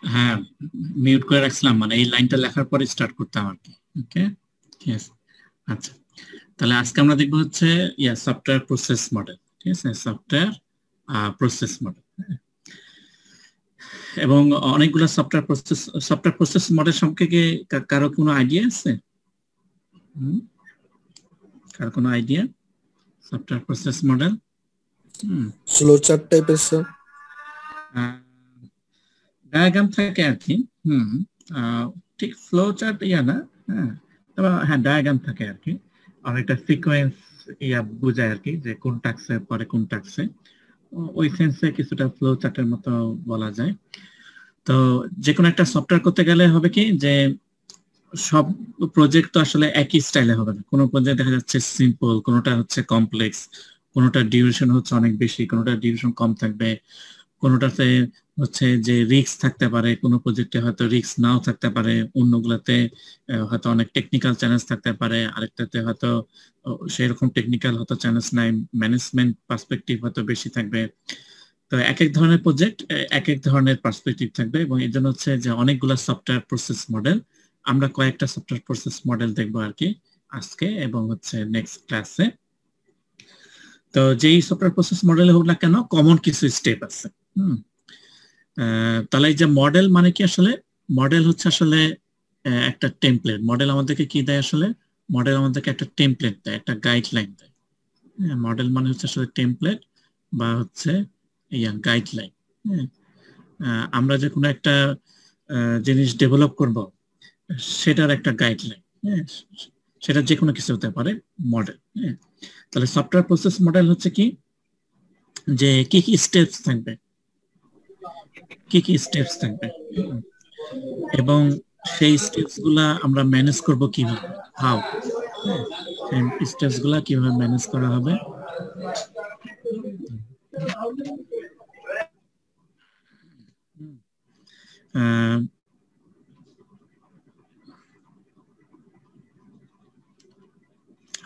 হ্যাঁ, মিউট করে রাখছিলাম, মানে এই লাইনটা লেখার পরে স্টার্ট করতাম আর কি। ওকে, ঠিক আছে। আচ্ছা, তাহলে আজকে আমরা দেখবো হচ্ছে সফটওয়্যার প্রসেস মডেল। ঠিক আছে, সফটওয়্যার প্রসেস মডেল। এবং অনেকগুলো সফটওয়্যার প্রসেস মডেল সম্পর্কে কারো কোনো আইডিয়া আছে? কারো কোনো idea software process model? Slow chart টাইপের স্যার। ডায়াগ্রাম থাকে আর কি। ঠিক ফ্লো চার্ট না। হ্যাঁ, তবে হ্যাঁ ডায়াগ্রাম থাকে আর কি। অনেকটা সিকোয়েন্স বোঝায় আর কি, যে কোন টাক্সে পরে কোন টাক্সে, ওই সেন্সে কিছুটা ফ্লো চার্টের মতো বলা যায়। তো যে কোনো একটা সফটওয়্যার করতে গেলে হবে কি, যে সব প্রজেক্ট তো আসলে একই স্টাইলে হবে না। কোনো প্রজেক্ট দেখা যাচ্ছে সিম্পল, কোনোটা হচ্ছে কমপ্লেক্স, কোনোটা ডিউরেশন হচ্ছে অনেক বেশি, কোনোটা ডিউরেশন কম থাকবে, কোনোটাতে হচ্ছে যে রিস্ক থাকতে পারে, কোনো প্রজেক্টে হয়তো রিস্ক নাও থাকতে পারে, অন্যগুলোতে হয়তো অনেক টেকনিক্যাল চ্যালেঞ্জ থাকতে পারে, আরেকটাতে হয়তো সেরকম টেকনিক্যাল হয়তো চ্যালেঞ্জ নাই, ম্যানেজমেন্ট পার্সপেক্টিভ হয়তো বেশি থাকবে। তো এক এক ধরনের প্রজেক্ট এক এক ধরনের পার্সপেক্টিভ থাকবে, এবং এই জন্য হচ্ছে যে অনেকগুলো সফটওয়্যার প্রসেস মডেল। আমরা কয়েকটা সফটওয়্যার প্রসেস মডেল দেখবো আর কি আজকে, এবং হচ্ছে নেক্সট ক্লাসে। তো যেই সফটওয়্যার প্রসেস মডেল হোক না কেন, কমন কিছু স্টেপ আছে। তাহলে এই যে মডেল মানে কি, আসলে মডেল হচ্ছে আসলে একটা টেমপ্লেট। মডেল আমাদেরকে কি দেয় আসলে? মডেল আমাদেরকে একটা টেমপ্লেট দেয়, একটা গাইডলাইন দেয়। মডেল মানে হচ্ছে আসলে টেমপ্লেট বা হচ্ছে গাইডলাইন। আমরা যে কোনো একটা জিনিস ডেভেলপ করব, সেটার একটা গাইডলাইন। সেটা যে কোনো কিছু হতে পারে মডেল। তাহলে সফটওয়্যার প্রসেস মডেল হচ্ছে কি, যে কি কি স্টেপস থাকবে, কি কি স্টেপস থাকবে, এবং সেই স্টেপস গুলা আমরা ম্যানেজ করব কিভাবে, হাউ, স্টেপস গুলা কিভাবে ম্যানেজ করা হবে।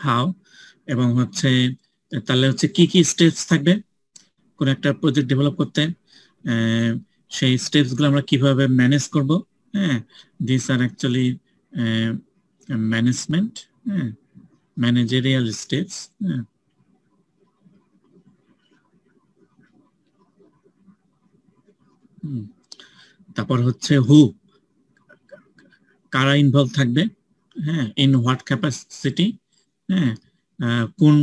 হাউ, এবং হচ্ছে তাহলে হচ্ছে কি কি স্টেপস থাকবে কোন একটা প্রজেক্ট ডেভেলপ করতে, সেই স্টেপস গুলো আমরা কিভাবে ম্যানেজ করব। হ্যাঁ, this are actually management, managerial steps. তারপর হচ্ছে হু, কারা ইনভলভ থাকবে, হ্যাঁ, ইন হোয়াট ক্যাপাসিটি, হ্যাঁ, কোন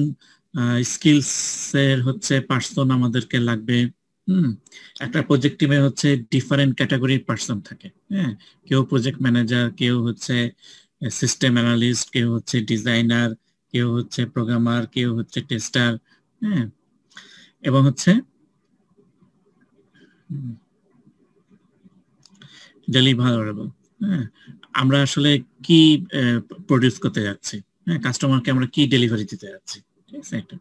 স্কিলস এর হচ্ছে পার্সন আমাদেরকে লাগবে। একটা প্রজেক্ট টিমে হচ্ছে ডিফারেন্ট ক্যাটাগরির পার্সন থাকে। হ্যাঁ, কেউ প্রজেক্ট ম্যানেজার, কেউ হচ্ছে সিস্টেম অ্যানালিস্ট, কেউ হচ্ছে ডিজাইনার, কেউ হচ্ছে প্রোগ্রামার, কেউ হচ্ছে টেস্টার। হ্যাঁ, এবং হচ্ছে ডেলিভারেবল। হ্যাঁ, আমরা আসলে কি প্রডিউস করতে যাচ্ছি, হ্যাঁ, কাস্টমারকে আমরা কি ডেলিভারি দিতে যাচ্ছি। ঠিক আছে, এটা।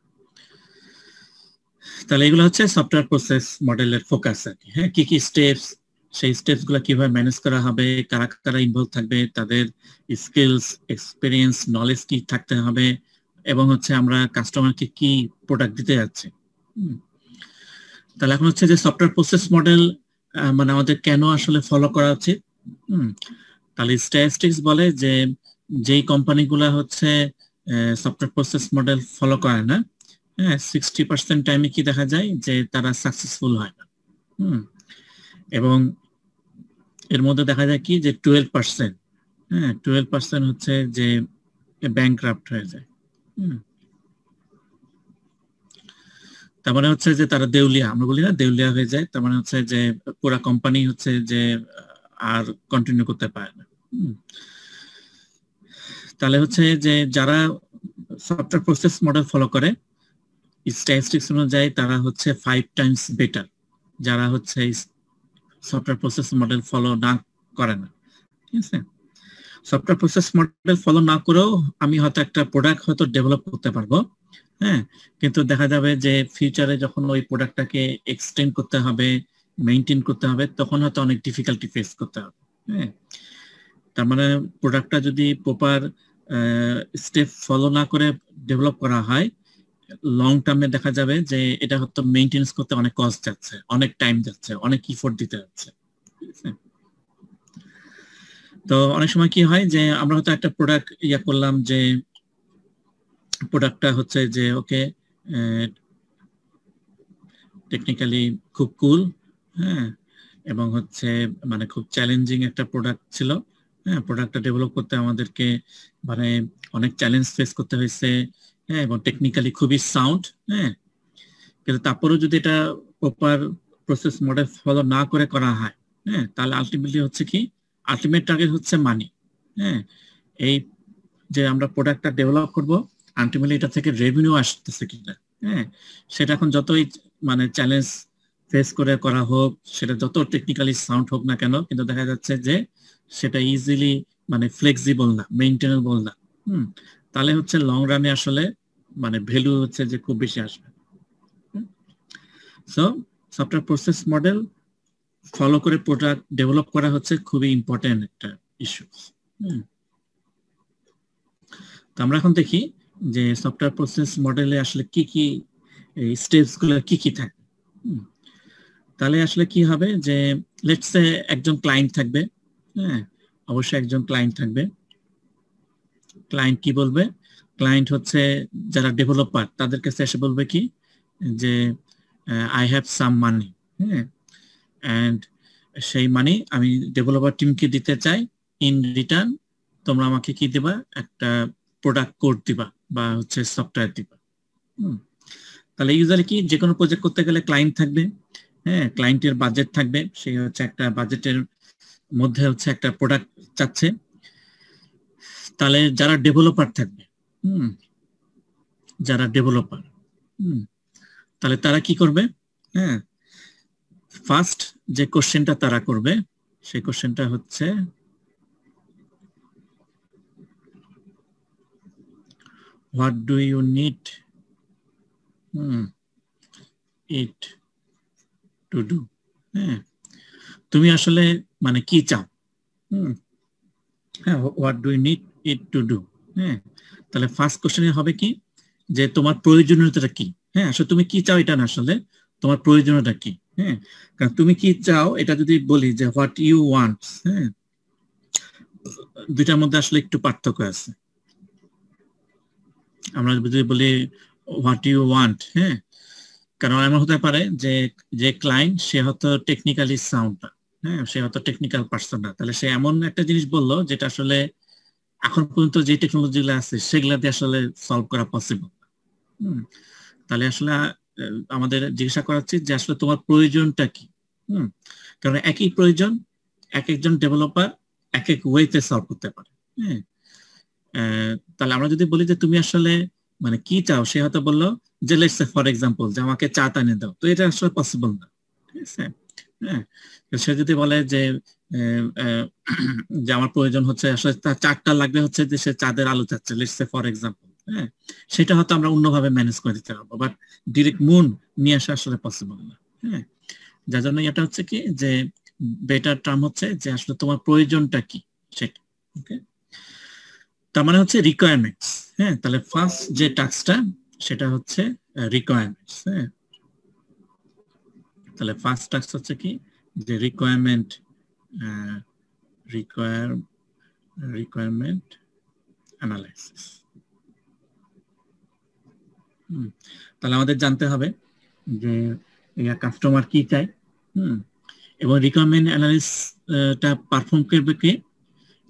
তাহলে এগুলো হচ্ছে সফটওয়্যার প্রসেস মডেলের ফোকাস আর কি। হ্যাঁ, কি কি স্টেপস, সেই স্টেপস গুলো কিভাবে ম্যানেজ করা হবে, কারা কারা ইনভলভ থাকবে, তাদের স্কিলস, এক্সপিরিয়েন্স, নলেজ কি থাকতে হবে, এবং হচ্ছে আমরা কাস্টমারকে কি প্রোডাক্ট দিতে যাচ্ছি। তাহলে এখন হচ্ছে যে সফটওয়্যার প্রসেস মডেল মানে আমাদের কেন আসলে ফলো করা উচিত। তাহলে স্ট্যাটিস্টিক্স বলে যে যেই কোম্পানিগুলা হচ্ছে সফটওয়্যার প্রসেস মডেল ফলো করে না, হ্যাঁ, 60% টাইমে কি দেখা যায়, যে তারা সাকসেসফুল হয় না। এবং এর মধ্যে দেখা যায় কি, যে 12%, হ্যাঁ, 12% হচ্ছে যে ব্যাংকরাপ্ট হয়ে যায়। তার মানে হচ্ছে যে তারা দেউলিয়া, আমরা বলি না, দেউলিয়া হয়ে যায়। তার মানে হচ্ছে যে পুরা কোম্পানি হচ্ছে যে আর কন্টিনিউ করতে পারে না। তাহলে হচ্ছে যে যারা সফটওয়্যার প্রসেস মডেল ফলো করে, স্ট্যাটিস্টিক্স অনুযায়ী তারা হচ্ছে 5 টাইমস বেটার যারা হচ্ছে সফটওয়্যার প্রসেস মডেল ফলো না করে না। ঠিক আছে, সফটওয়্যার প্রসেস মডেল ফলো না করেও আমি হয়তো একটা প্রোডাক্ট হয়তো ডেভেলপ করতে পারবো। হ্যাঁ, কিন্তু দেখা যাবে যে ফিউচারে যখন ওই প্রোডাক্টটাকে এক্সটেন্ড করতে হবে, মেইনটেইন করতে হবে, তখন হয়তো অনেক ডিফিকাল্টি ফেস করতে হবে। হ্যাঁ, তার মানে প্রোডাক্টটা যদি প্রপার স্টেপ ফলো না করে ডেভেলপ করা হয়, লং টার্মে দেখা যাবে যে এটা হয়তো মেইনটেনেন্স করতে অনেক কস্ট যাচ্ছে, অনেক টাইম যাচ্ছে, অনেক ইফোর্ট দিতে যাচ্ছে। ঠিক আছে, তো অনেক সময় কি হয় যে আমরা হয়তো একটা প্রোডাক্ট ইয়া করলাম, যে প্রোডাক্টটা হচ্ছে যে ওকে টেকনিক্যালি খুব কুল, হ্যাঁ, এবং হচ্ছে মানে খুব চ্যালেঞ্জিং একটা প্রোডাক্ট ছিল, হ্যাঁ, প্রোডাক্টটা ডেভেলপ করতে আমাদেরকে মানে অনেক চ্যালেঞ্জ ফেস করতে হয়েছে, হ্যাঁ, এবং টেকনিক্যালি খুবই সাউন্ড, হ্যাঁ, কিন্তু তারপরেও যদি এটা প্রপার প্রসেস মডেল ফলো না করে করা হয়, হ্যাঁ, তাহলে আলটিমেটলি হচ্ছে কি, আলটিমেট টার্গেট হচ্ছে মানি, হ্যাঁ, এই যে আমরা প্রোডাক্টটা ডেভেলপ করব, আলটিমেটলি এটা থেকে রেভিনিউ আসতেছে কিনা, হ্যাঁ, সেটা এখন যতই মানে চ্যালেঞ্জ ফেস করে করা হোক, সেটা যত টেকনিক্যালি সাউন্ড হোক না কেন, কিন্তু দেখা যাচ্ছে যে সেটা ইজিলি মানে ফ্লেক্সিবল না, মেইনটেনেবল না, তাহলে হচ্ছে লং রানে আসলে মানে ভ্যালু হচ্ছে যে খুব বেশি আসবে। So software process model follow করে প্রোডাক্ট ডেভেলপ করা হচ্ছে খুবই ইম্পর্টেন্ট একটা ইস্যু। তো আমরা এখন দেখি যে সফটওয়্যার প্রসেস মডেলে আসলে কি কি স্টেপস গুলো কি কি থাকে। তাহলে আসলে কি হবে যে লেটস সে একজন ক্লায়েন্ট থাকবে, হ্যাঁ, অবশ্যই একজন ক্লায়েন্ট থাকবে। ক্লায়েন্ট কি বলবে? ক্লায়েন্ট হচ্ছে যারা ডেভেলপার তাদের কাছে এসে বলবে কি যে আই হ্যাভ সাম মানি, হ্যাঁ, এন্ড সেই মানি আমি ডেভেলপার টিমকে দিতে চাই, ইন রিটার্ন তোমরা আমাকে কি দিবা, একটা প্রোডাক্ট কোড দিবা বা হচ্ছে সফটওয়্যার দিবা। তাহলে ইউজারলি কি যে কোনো প্রজেক্ট করতে গেলে ক্লায়েন্ট থাকবে, হ্যাঁ, ক্লায়েন্টের বাজেট থাকবে, সেই হচ্ছে একটা বাজেটের মধ্যে হচ্ছে একটা প্রোডাক্ট চাচ্ছে। তাহলে যারা ডেভেলপার থাকবে, যারা ডেভেলপার, তাহলে তারা কি করবে, হ্যাঁ, ফার্স্ট যে কোশ্চেনটা তারা করবে সেই কোশ্চেনটা হচ্ছে what do you need it to do, হ্যাঁ, তুমি আসলে মানে কি চাও, হ্যাঁ, what do you need it to do, হ্যাঁ, তাহলে ফার্স্ট কোশ্চেনে হবে কি যে তোমার প্রয়োজনীয়তাটা কি, হ্যাঁ, আসলে তুমি কি চাও এটা না, আসলে তোমার প্রয়োজনীয়তা কি, হ্যাঁ, কারণ তুমি কি চাও এটা যদি বলি যে হোয়াট ইউ ওয়ান্ট, হ্যাঁ, দুইটার মধ্যে আসলে একটু পার্থক্য আছে। আমরা যদি বলি হোয়াট ইউ ওয়ান্ট, হ্যাঁ, কারণ এমন হতে পারে যে যে ক্লায়েন্ট সে হয়তো টেকনিক্যালি সাউন্ড না, হ্যাঁ, সে হয়তো টেকনিক্যাল পার্সন না, তাহলে সে এমন একটা জিনিস বললো যেটা আসলে এখন পর্যন্ত যে টেকনোলজি গুলো আছে সেগুলা দিয়ে আসলে সলভ করা পসিবল। তাহলে আসলে আমাদের জিজ্ঞাসা করা উচিত যে আসলে তোমার প্রয়োজনটা কি, কারণ একই প্রয়োজন এক একজন ডেভেলপার এক এক ওয়েতে সলভ করতে পারে, হ্যাঁ, তাহলে আমরা যদি বলি যে তুমি আসলে মানে কি চাও, সে হয়তো বললো যে লেটস সে ফর এক্সাম্পল যে আমাকে চা টানে দাও, তো এটা আসলে পসিবল না, ঠিক আছে, হ্যাঁ, সে যদি বলে যে যে আমার প্রয়োজন হচ্ছে আসলে তার চারটা লাগবে, হচ্ছে যে সে চাঁদের আলো চাচ্ছে, লেটস সে ফর এক্সাম্পল, হ্যাঁ, সেটা হয়তো আমরা অন্যভাবে ম্যানেজ করে দিতে পারবো, বাট ডিরেক্ট মুন নিয়ে আসা আসলে পসিবল না, হ্যাঁ, যার জন্য এটা হচ্ছে কি যে বেটার টার্ম হচ্ছে যে আসলে তোমার প্রয়োজনটা কি সেটা, ওকে, তার মানে হচ্ছে রিকোয়ারমেন্টস, হ্যাঁ, তাহলে ফার্স্ট যে টাস্কটা সেটা হচ্ছে রিকোয়ারমেন্টস, হ্যাঁ, তাহলে ফার্স্ট টাস্ক হচ্ছে কি যে রিকোয়ারমেন্ট অ্যানালাইসিস। তাহলে আমাদের জানতে হবে যে কাস্টমার কি চায়, এবং রিকোয়ারমেন্ট অ্যানালাইসিসটা পারফর্ম করবে কে,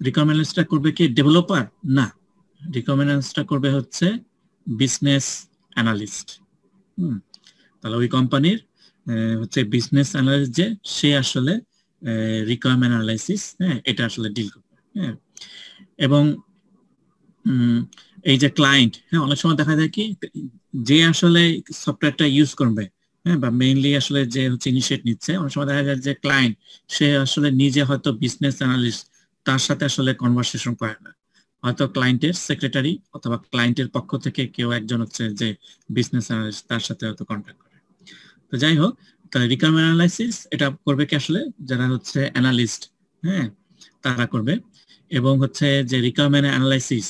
রিকোয়ারমেন্ট অ্যানালাইসিসটা করবে কি ডেভেলপার না, রিকোয়ারমেন্ট অ্যানালাইসিসটা করবে হচ্ছে বিজনেস অ্যানালিস্ট। তাহলে ওই কোম্পানির হচ্ছে বিজনেস অ্যানালিস্ট যে সে আসলে রিকোয়ারমেন্ট অ্যানালাইসিস, হ্যাঁ, এটা আসলে ডিল করবে, হ্যাঁ, এবং এই যে ক্লায়েন্ট, হ্যাঁ, অনেক সময় দেখা যায় কি যে আসলে সফটওয়্যারটা ইউজ করবে, হ্যাঁ, বা মেইনলি আসলে যে হচ্ছে ইনিশিয়েট নিচ্ছে, অনেক সময় দেখা যায় যে ক্লায়েন্ট সে আসলে নিজে হয়তো বিজনেস অ্যানালিস্ট তার সাথে আসলে কনভারসেশন করে না, হয়তো ক্লায়েন্টের সেক্রেটারি অথবা ক্লায়েন্টের পক্ষ থেকে কেউ একজন হচ্ছে যে বিজনেস অ্যানালিস্ট তার সাথে হয়তো কন্ট্যাক্ট করে। তো যাই হোক, তাহলে রিকোয়ারমেন্ট অ্যানালাইসিস এটা করবে কি আসলে যারা হচ্ছে অ্যানালিস্ট, হ্যাঁ, তারা করবে, এবং হচ্ছে যে রিকোয়ারমেন্ট অ্যানালাইসিস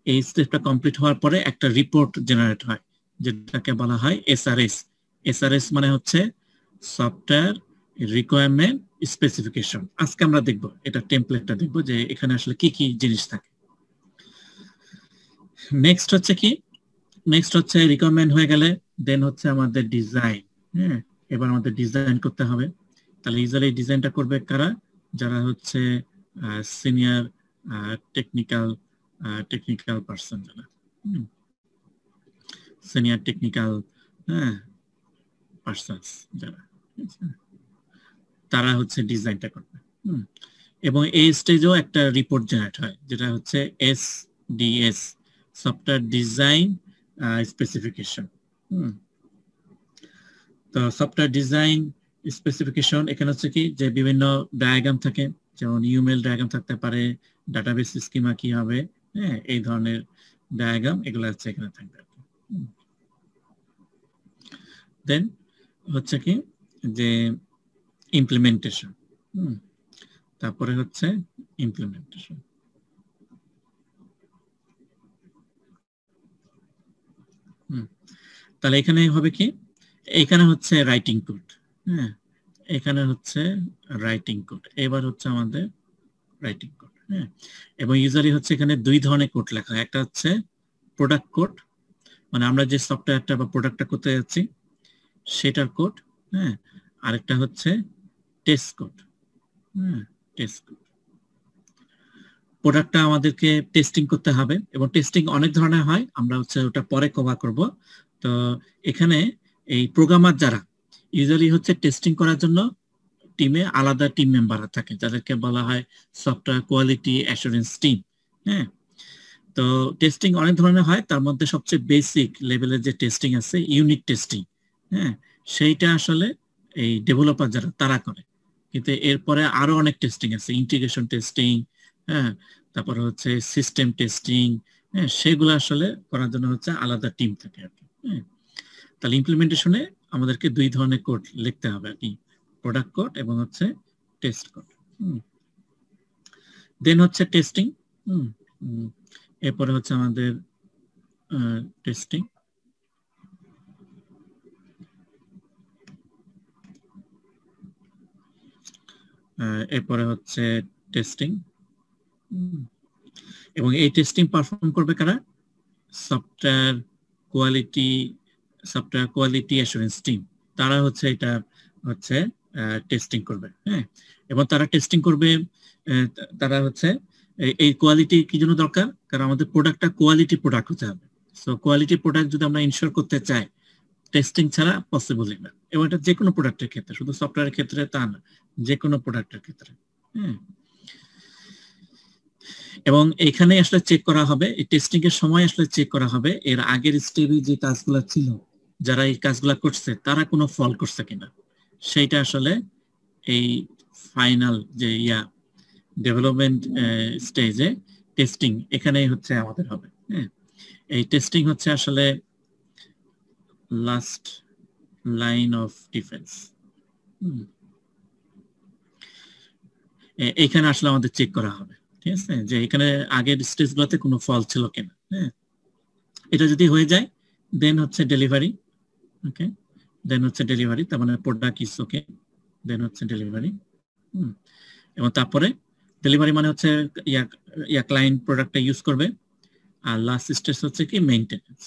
এই স্টেপটা কমপ্লিট হওয়ার পরে একটা রিপোর্ট জেনারেট হয় যেটাকে বলা হয় এসআরএস। এসআরএস মানে হচ্ছে সফটওয়্যার রিকোয়ারমেন্ট স্পেসিফিকেশন। আজকে আমরা দেখব এটা টেমপ্লেটটা দেখব যে এখানে আসলে কি কি জিনিস থাকে। নেক্সট হচ্ছে কি, নেক্সট হচ্ছে রিকোয়ারমেন্ট হয়ে গেলে দেন হচ্ছে আমাদের ডিজাইন। হ্যাঁ, এবার আমাদের ডিজাইন করতে হবে। তাহলে ইউজুয়ালি ডিজাইনটা করবে কারা? যারা হচ্ছে সিনিয়র টেকনিক্যাল পারসন, যারা সিনিয়র টেকনিক্যাল পারসনস যারা, তারা হচ্ছে ডিজাইনটা করবে। এবং এই স্টেজেও একটা রিপোর্ট জেনারেট হয় যেটা হচ্ছে SDS, সফটওয়্যার ডিজাইন স্পেসিফিকেশন। তো সফটওয়্যার ডিজাইন স্পেসিফিকেশন এখানে হচ্ছে কি যে বিভিন্ন ডায়াগ্রাম থাকে, যেমন ইউমেল ডায়াগ্রাম থাকতে পারে, ডাটাবেস স্কিমা কি হবে, হ্যাঁ এই ধরনের ডায়াগ্রাম এগুলো হচ্ছে এখানে থাকবে। দেন হচ্ছে কি যে ইমপ্লিমেন্টেশন, তারপরে হচ্ছে ইমপ্লিমেন্টেশন। তাহলে এখানে হবে কি, এখানে হচ্ছে রাইটিং কোড, হ্যাঁ এখানে হচ্ছে রাইটিং কোড। এবার হচ্ছে আমাদের রাইটিং কোড, হ্যাঁ এবং ইউজারই হচ্ছে এখানে দুই ধরনের কোড লেখা হয়। একটা হচ্ছে প্রোডাক্ট কোড, মানে আমরা যে সফটওয়্যারটা বা প্রোডাক্টটা করতে যাচ্ছি সেটার কোড, হ্যাঁ আরেকটা হচ্ছে টেস্ট কোড। টেস্ট কোড, প্রোডাক্টটা আমাদেরকে টেস্টিং করতে হবে এবং টেস্টিং অনেক ধরনের হয়, আমরা হচ্ছে ওটা পরে কভার করব। তো এখানে এই প্রোগ্রামার যারা ইউজুয়ালি হচ্ছে টেস্টিং করার জন্য টিমে আলাদা টিম মেম্বার থাকে যাদেরকে বলা হয় সফটওয়্যার কোয়ালিটি অ্যাসুরেন্স টিম। হ্যাঁ, তো টেস্টিং অনেক ধরনের হয়, তার মধ্যে সবচেয়ে বেসিক লেভেলের যে টেস্টিং আছে ইউনিট টেস্টিং, হ্যাঁ সেইটা আসলে এই ডেভেলপার যারা তারা করে। কিন্তু এরপরে আরো অনেক টেস্টিং আছে, ইন্টিগ্রেশন টেস্টিং, হ্যাঁ তারপরে হচ্ছে সিস্টেম টেস্টিং, হ্যাঁ সেগুলো আসলে করার জন্য হচ্ছে আলাদা টিম থাকে আর কি। হ্যাঁ, তাহলে ইমপ্লিমেন্টেশনে আমাদেরকে দুই ধরনের কোড লিখতে হবে আর কি, প্রোডাক্ট কোড এবং হচ্ছে টেস্ট কোড। দেন হচ্ছে টেস্টিং, এরপরে হচ্ছে আমাদের টেস্টিং, এরপরে হচ্ছে টেস্টিং এবং এই টেস্টিং পারফর্ম করবে কারা? সফটওয়্যার কোয়ালিটি অ্যাসুরেন্স টিম, তারা হচ্ছে এটা হচ্ছে টেস্টিং করবে। হ্যাঁ, এবং তারা টেস্টিং করবে, তারা হচ্ছে এই কোয়ালিটি কি জন্য দরকার? কারণ আমাদের প্রোডাক্টটা কোয়ালিটি প্রোডাক্ট হতে হবে। সো কোয়ালিটি প্রোডাক্ট যদি আমরা ইনশিওর করতে চাই টেস্টিং ছাড়া পসিবলই না। এবং এটা যে কোনো প্রোডাক্টের ক্ষেত্রে, শুধু সফটওয়্যারের ক্ষেত্রে তা না, যে কোনো প্রোডাক্টের ক্ষেত্রে। হ্যাঁ, এবং এখানে আসলে চেক করা হবে, এই টেস্টিং এর সময় আসলে চেক করা হবে এর আগের স্টেপে যে কাজগুলো ছিল, যারা এই কাজগুলো করছে তারা কোনো ফল করছে কিনা, সেইটা আসলে এই ফাইনাল যে ডেভেলপমেন্ট স্টেজে টেস্টিং এখানেই হচ্ছে আমাদের হবে। হ্যাঁ, এই টেস্টিং হচ্ছে আসলে লাস্ট লাইন অফ ডিফেন্স। এখানে আসলে আমাদের চেক করা হবে, ঠিক আছে, যে এখানে আগের স্টেজগুলোতে কোনো ফল ছিল কিনা। হ্যাঁ, এটা যদি হয়ে যায় দেন হচ্ছে ডেলিভারি। ওকে, দেন হচ্ছে ডেলিভারি, তার মানে প্রোডাক্ট ইজ ওকে, দেন হচ্ছে ডেলিভারি। এবং তারপরে ডেলিভারি মানে হচ্ছে ক্লায়েন্ট প্রোডাক্টটা ইউজ করবে, আর লাস্ট স্টেজ হচ্ছে কি মেইনটেনেন্স।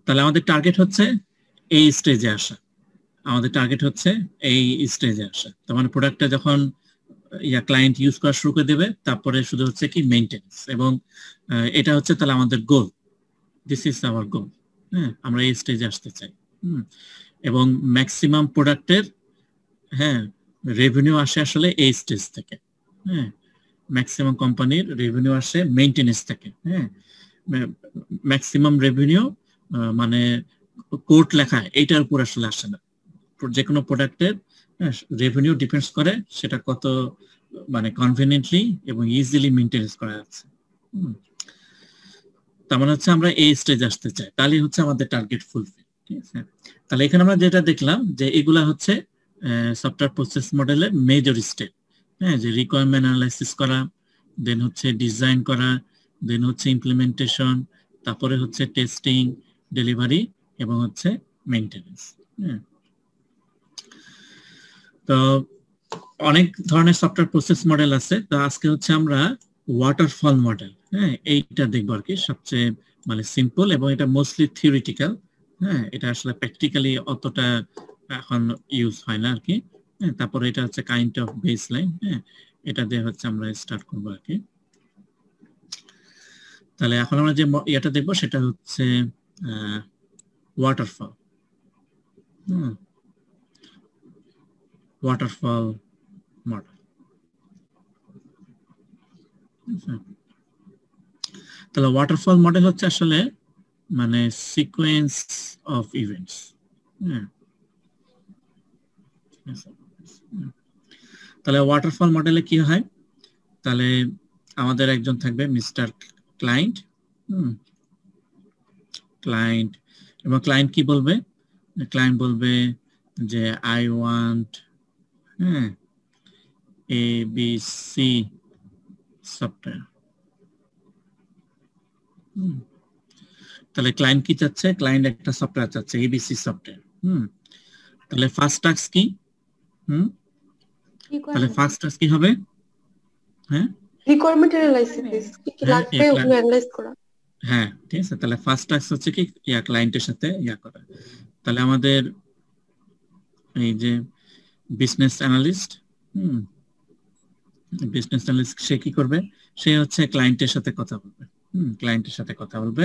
তাহলে আমাদের টার্গেট হচ্ছে এই স্টেজে আসা, আমাদের টার্গেট হচ্ছে এই স্টেজে আসা। তার মানে প্রোডাক্টটা যখন ক্লায়েন্ট ইউজ করা শুরু করে দেবে তারপরে শুধু হচ্ছে কি মেইনটেনেন্স, এবং এটা হচ্ছে তাহলে আমাদের গোল, দিস ইজ আওয়ার গোল। হ্যাঁ, আমরা এই স্টেজে আসতে চাই। এবং ম্যাক্সিমাম প্রোডাক্টের রেভিনিউ আসে আসলে এই স্টেজ থেকে। হ্যাঁ, ম্যাক্সিমাম কোম্পানির রেভিনিউ আসে মেইনটেনেন্স থেকে। হ্যাঁ, ম্যাক্সিমাম রেভিনিউ মানে কোড লেখা এইটার উপর আসলে আসে না, যে কোনো প্রোডাক্টের রেভিনিউ ডিপেন্ডস করে সেটা কত মানে কনভিনিয়েন্টলি এবং ইজিলি মেইনটেনেন্স করা যাচ্ছে। তার মানে হচ্ছে আমরা এই স্টেজে আসতে চাই, তাহলে হচ্ছে আমাদের টার্গেট ফুলফিল। ঠিক আছে, তাহলে এখানে আমরা যেটা দেখলাম যে এগুলা হচ্ছে সফটওয়্যার প্রসেস মডেলের মেজর স্টেপ। হ্যাঁ, যে রিকোয়ারমেন্ট অ্যানালাইসিস করা, দেন হচ্ছে ডিজাইন করা, দেন হচ্ছে ইমপ্লিমেন্টেশন, তারপরে হচ্ছে টেস্টিং, ডেলিভারি এবং হচ্ছে মেইনটেনেন্স। তো অনেক ধরনের সফটওয়্যার প্রসেস মডেল আছে, তো আজকে হচ্ছে আমরা ওয়াটারফল মডেল, হ্যাঁ, এইটা দেখবো আর কি, সবচেয়ে মানে সিম্পল এবং এটা মোস্টলি থিওরিটিক্যাল। হ্যাঁ, এটা আসলে প্র্যাকটিক্যালি অতটা এখন ইউজ হয় না আর কি। হ্যাঁ, তারপরে এটা হচ্ছে কাইন্ড অফ বেসলাইন। হ্যাঁ, এটা দিয়ে হচ্ছে আমরা স্টার্ট করবো আর কি। তাহলে এখন আমরা যে এটা দেখবো সেটা হচ্ছে ওয়াটারফল। Waterfall model. তাহলে ওয়াটারফল মডেল হচ্ছে আসলে মানে সিকোয়েন্স অফ ইভেন্টস। তাহলে ওয়াটারফল মডেলে কি হয়, তাহলে আমাদের একজন থাকবে মিস্টার ক্লায়েন্ট। ক্লায়েন্ট, এবং ক্লায়েন্ট কি বলবে, ক্লায়েন্ট বলবে যে আই ওয়ান্ট ABC সফটওয়্যার। তাহলে ক্লায়েন্ট কি চাচ্ছে, ক্লায়েন্ট একটা সফটওয়্যার চাচ্ছে ABC সফটওয়্যার। তাহলে ফার্স্ট টাস্ক কি, তাহলে ফার্স্ট টাস্ক কি হবে, হ্যাঁ, রিকোয়ারমেন্ট অ্যানালাইসিস, কি কি লাগবে ওগুলো অ্যানালাইজ করা। হ্যাঁ, ঠিক আছে। তাহলে ফার্স্ট টাস্ক হচ্ছে কি ক্লায়েন্টের সাথে করা। তাহলে আমাদের এই যে বিজনেস অ্যানালিস্ট, বিজনেস অ্যানালিস্ট সে কি করবে, সে হচ্ছে ক্লায়েন্টের সাথে কথা বলবে। ক্লায়েন্টের সাথে কথা বলবে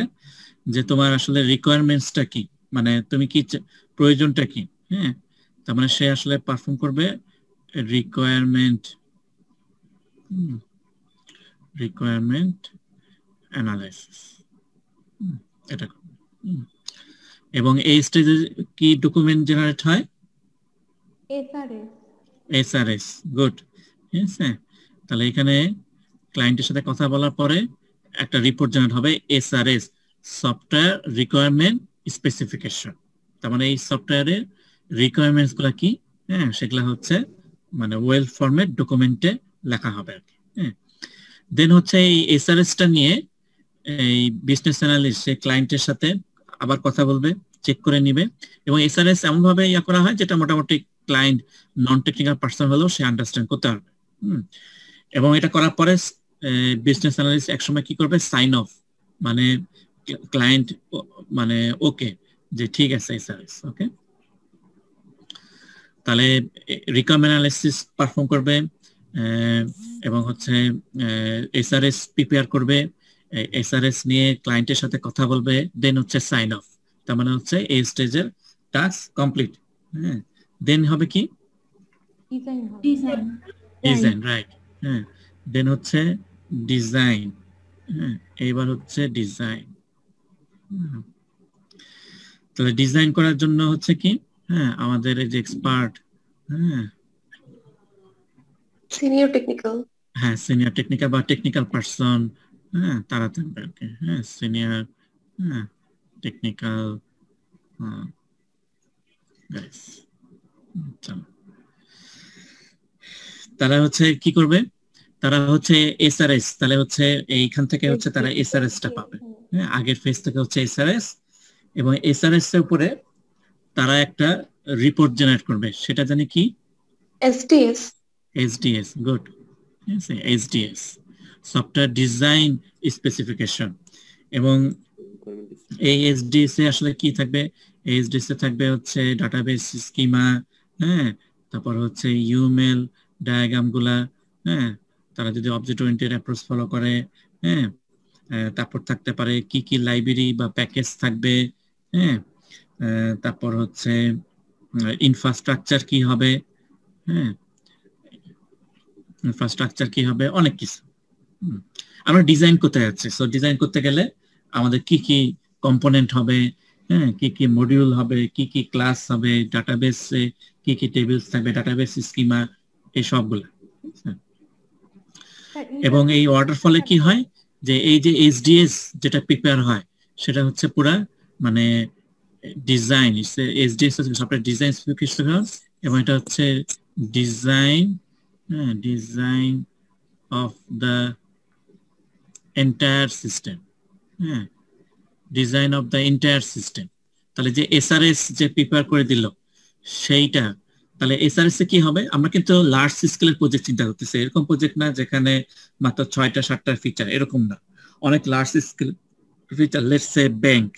যে তোমার আসলে রিকোয়ারমেন্টসটা কি, মানে তুমি কি প্রয়োজনটা কি। হ্যাঁ, তার মানে সে আসলে পারফর্ম করবে রিকোয়ারমেন্ট অ্যানালাইসিস, এটা করবে। এবং এই স্টেজে কি ডকুমেন্ট জেনারেট হয়, এসআরএস। গুড, ঠিক আছে। তাহলে এখানে ক্লায়েন্টের সাথে কথা বলার পরে একটা রিপোর্ট জেনারেট হবে, এসআরএস, সফটওয়্যার রিকোয়ারমেন্ট স্পেসিফিকেশন। তার মানে এই সফটওয়্যারের রিকোয়ারমেন্টস গুলা কি, হ্যাঁ, সেগুলা হচ্ছে মানে ওয়েল ফরম্যাট ডকুমেন্টে লেখা হবে আর কি। হ্যাঁ, দেন হচ্ছে এই এসআরএসটা নিয়ে এই বিজনেস অ্যানালিস্ট সে ক্লায়েন্টের সাথে আবার কথা বলবে, চেক করে নিবে। এবং এসআরএস এমন ভাবে করা হয় যেটা মোটামুটি ক্লায়েন্ট নন টেকনিক্যাল পারসন হলেও সে আন্ডারস্ট্যান্ড করতে পারবে। এবং এটা করার পরে বিজনেস অ্যানালিস্ট একসময় কি করবে, সাইন অফ, মানে ক্লায়েন্ট মানে ওকে, যে ঠিক আছে এসআরএস ওকে। তাহলে রিকোয়ারমেন্ট অ্যানালিসিস পারফর্ম করবে এবং হচ্ছে এসআরএস প্রিপেয়ার করবে, এসআরএস নিয়ে ক্লায়েন্টের সাথে কথা বলবে, দেন হচ্ছে সাইন অফ। তার মানে হচ্ছে এই স্টেজের টাস্ক কমপ্লিট। হ্যাঁ, দেন হবে কি, ডিজাইন, রাইট। হ্যাঁ, দেন হচ্ছে ডিজাইন। হ্যাঁ, এইবার হচ্ছে ডিজাইন। তাহলে ডিজাইন করার জন্য হচ্ছে কি, হ্যাঁ, আমাদের এই যে এক্সপার্ট, হ্যাঁ, সিনিয়র টেকনিক্যাল, হ্যাঁ, সিনিয়র টেকনিক্যাল বা টেকনিক্যাল পারসন, হ্যাঁ, তারা থাকবে আর কি। হ্যাঁ, সিনিয়র, হ্যাঁ, টেকনিক্যাল গাইস। তারা হচ্ছে কি করবে, তারা হচ্ছে এসআরএস, তাহলে হচ্ছে এইখান থেকে হচ্ছে তারা এসআরএস টা পাবে। হ্যাঁ, আগের ফেজ থেকে হচ্ছে এসআরএস, এবং এসআরএস এর উপরে তারা একটা রিপোর্ট জেনারেট করবে, সেটা জানি কি, SDS. Good, SDS, software design specification. এবং এই এসডিএস এ আসলে কি থাকবে, এসডিএস এ থাকবে হচ্ছে ডাটাবেস স্কিমা, হ্যাঁ, তারপর হচ্ছে ইউএমএল ডায়াগ্রাম গুলা, হ্যাঁ, তারা যদি অবজেক্ট ওরিয়েন্টেড অ্যাপ্রোচ ফলো করে, হ্যাঁ, তারপর থাকতে পারে কি কি লাইব্রেরি বা প্যাকেজ থাকবে, হ্যাঁ, তারপর হচ্ছে ইনফ্রাস্ট্রাকচার কি হবে, হ্যাঁ, ইনফ্রাস্ট্রাকচার কি হবে, অনেক কিছু। আমরা ডিজাইন করতে যাচ্ছি, সো ডিজাইন করতে গেলে আমাদের কি কি কম্পোনেন্ট হবে, হ্যাঁ, কি কি মডিউল হবে, কি কি ক্লাস হবে, ডাটাবেসে কি কি টেবিলস থাকবে, ডাটাবেস স্কিমা, এই সবগুলো। এবং এই ওয়াটারফলে কি হয়, যে এই যে এসডিএস যেটা প্রিপেয়ার হয় সেটা হচ্ছে পুরা মানে ডিজাইন, এসডিএস হচ্ছে সফটওয়্যার ডিজাইন স্পেসিফিকেশন, এবং এটা হচ্ছে design, design of the entire system. হ্যাঁ, design of the entire system. তাহলে যে এসআরএস যে প্রিপেয়ার করে দিল সেইটা, তাহলে এসআরএস এ কি হবে? আমরা কিন্তু লার্জ স্কেলের প্রজেক্ট চিন্তা করতেছি, এরকম প্রজেক্ট না যেখানে মাত্র 6টা 7টা ফিচার, এরকম না, অনেক large scale feature. Let's say bank,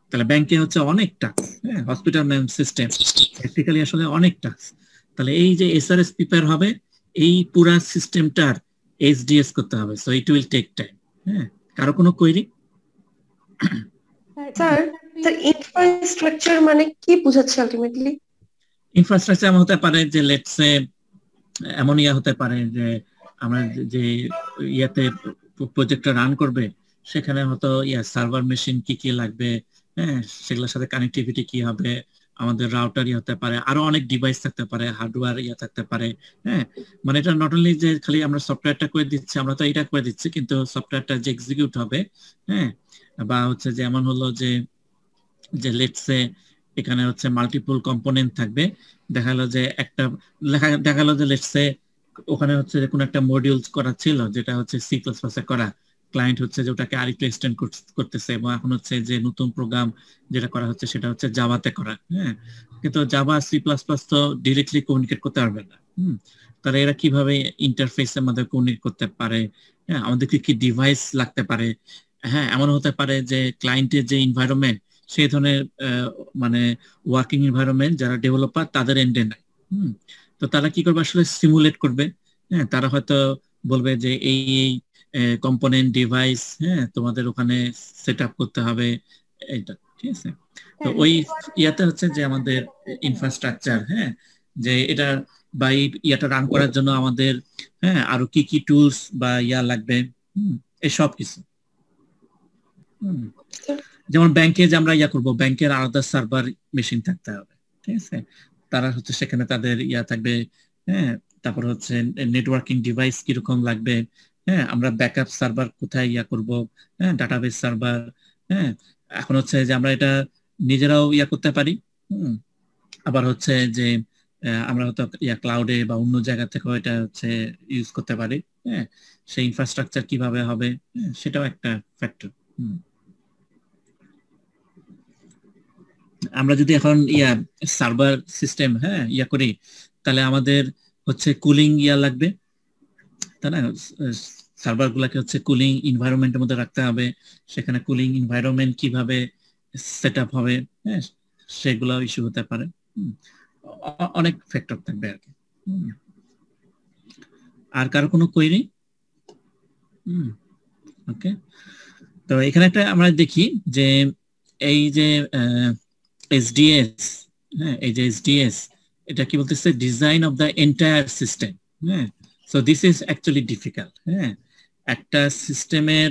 তাহলে ব্যাংকে হচ্ছে অনেক টাস্ক, হ্যাঁ, হসপিটাল ম্যানেজমেন্ট সিস্টেম প্র্যাকটিক্যালি আসলে অনেক টাস্ক। তাহলে এই যে এসআরএস প্রিপেয়ার হবে, এই পুরা সিস্টেমটার এইচডিএস করতে হবে, so it will take time. হ্যাঁ, কারো কোনো কোয়েরি? স্যার ইনফ্রাস্ট্রাকচার মানে কি বোঝাচ্ছে আলটিমেটলি? ইনফ্রাস্ট্রাকচার হতে পারে যে লেটস সে এমন হতে পারে যে আমরা যে ইয়াতে প্রজেক্টটা রান করবে সেখানে হয়তো সার্ভার মেশিন কি কি লাগবে, হ্যাঁ, সেগুলোর সাথে কানেক্টিভিটি কি হবে, আমাদের রাউটার হতে পারে, আরো অনেক ডিভাইস থাকতে পারে, হার্ডওয়্যার থাকতে পারে। হ্যাঁ, মানে এটা নট অনলি যে খালি আমরা সফটওয়্যারটা করে দিচ্ছি, আমরা তো এটা করে দিচ্ছি, কিন্তু সফটওয়্যারটা যে এক্সিকিউট হবে, হ্যাঁ, বা হচ্ছে যে এমন হলো যে লেটস সে এখানে হচ্ছে মাল্টিপল কম্পোনেন্ট থাকবে, দেখালো যে একটা দেখালো যে লেটস সে ওখানে হচ্ছে যে কোনো একটা মডিউলস করা ছিল যেটা হচ্ছে সি প্লাস প্লাসে করা, ক্লায়েন্ট হচ্ছে যে ওটাকে আরেকটু এক্সটেন্ড করতেছে, এবং এখন হচ্ছে যে নতুন প্রোগ্রাম যেটা করা হচ্ছে সেটা হচ্ছে জাভাতে করা। হ্যাঁ, কিন্তু জাভা সি প্লাস প্লাস তো ডিরেক্টলি কমিউনিকেট করতে পারবে না। তাহলে এরা কিভাবে ইন্টারফেসের মধ্যে কমিউনিকেট করতে পারে? হ্যাঁ, আমাদেরকে কি ডিভাইস লাগতে পারে? হ্যাঁ, এমন হতে পারে যে ক্লায়েন্টের যে এনভায়রনমেন্ট সেই ধরনের মানে ওয়ার্কিং এনভায়রনমেন্ট যারা ডেভেলপার তাদের এন্ডে নাই। তো তারা কি করবে? আসলে সিমুলেট করবে। হ্যাঁ, তারা হয়তো বলবে যে এই কম্পোনেন্ট ডিভাইস, হ্যাঁ, তোমাদের ওখানে সেট আপ করতে হবে, এইটা ঠিক আছে। তো ওই ইয়াতে হচ্ছে যে আমাদের ইনফ্রাস্ট্রাকচার, হ্যাঁ, যে এটা বা ইয়াটা রান করার জন্য আমাদের, হ্যাঁ, আরো কি কি টুলস বা লাগবে, এই সব কিছু। যেমন ব্যাংকে যে আমরা করবো, ব্যাংকের আলাদা সার্ভার মেশিন থাকতে হবে, ঠিক আছে, তারা হচ্ছে সেখানে তাদের থাকবে। হ্যাঁ, তারপর হচ্ছে নেটওয়ার্কিং ডিভাইস কিরকম লাগবে, হ্যাঁ, আমরা ব্যাকআপ সার্ভার কোথায় করব, হ্যাঁ, ডাটাবেস সার্ভার। হ্যাঁ, এখন হচ্ছে যে আমরা এটা নিজেরাও করতে পারি, আবার হচ্ছে যে আমরা হয়তো ক্লাউডে বা অন্য জায়গা থেকেও এটা হচ্ছে ইউজ করতে পারি। হ্যাঁ, সেই ইনফ্রাস্ট্রাকচার কিভাবে হবে, সেটাও একটা ফ্যাক্টর। আমরা যদি এখন সার্ভার সিস্টেম, হ্যাঁ, করি, তাহলে আমাদের হচ্ছে কুলিং লাগবে, তাই না? সার্ভার গুলাকে হচ্ছে কুলিং এনভায়রনমেন্টের মধ্যে রাখতে হবে, সেখানে কুলিং এনভায়রনমেন্ট কিভাবে সেট আপ হবে, হ্যাঁ, সেগুলো ইস্যু হতে পারে। অনেক ফ্যাক্টর থাকবে আর কি। আর কারো কোনো কোয়েরি? ওকে, তো এখানে একটা আমরা দেখি যে এই যে এসডিএস, হ্যাঁ, এই যে এসডিএস এটা কি বলতেছে? Design of the entire system. হ্যাঁ, so this is actually difficult. হ্যাঁ, একটা সিস্টেমের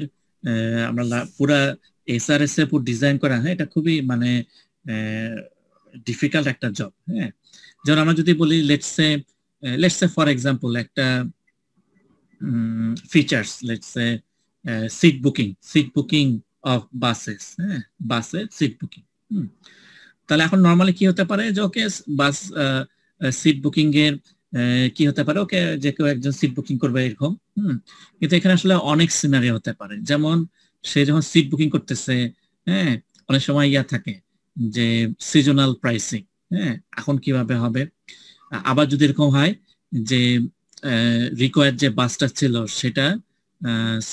আমরা পুরা এসআরএস এর পুরো ডিজাইন করা, হ্যাঁ, এটা খুবই মানে ডিফিকাল্ট একটা জব। হ্যাঁ, যেমন আমরা যদি বলি লেটস সে ফর এক্সাম্পল একটা features, let's say seat booking of buses, হ্যাঁ, বাসের সিট বুকিং। তাহলে এখন নরমালি কি হতে পারে যে ওকে বাস সিট বুকিং এর কি হতে পারে, ওকে যে কেউ একজন সিট বুকিং করবে এরকম। কিন্তু এখানে আসলে অনেক সিনারিও হতে পারে, যেমন সে যখন সিট বুকিং করতেছে, হ্যাঁ, অনেক সময় থাকে যে সিজনাল প্রাইসিং, হ্যাঁ, এখন কিভাবে হবে। আবার যদি এরকম হয় যে রিকোয়ার্ড যে বাসটা ছিল সেটা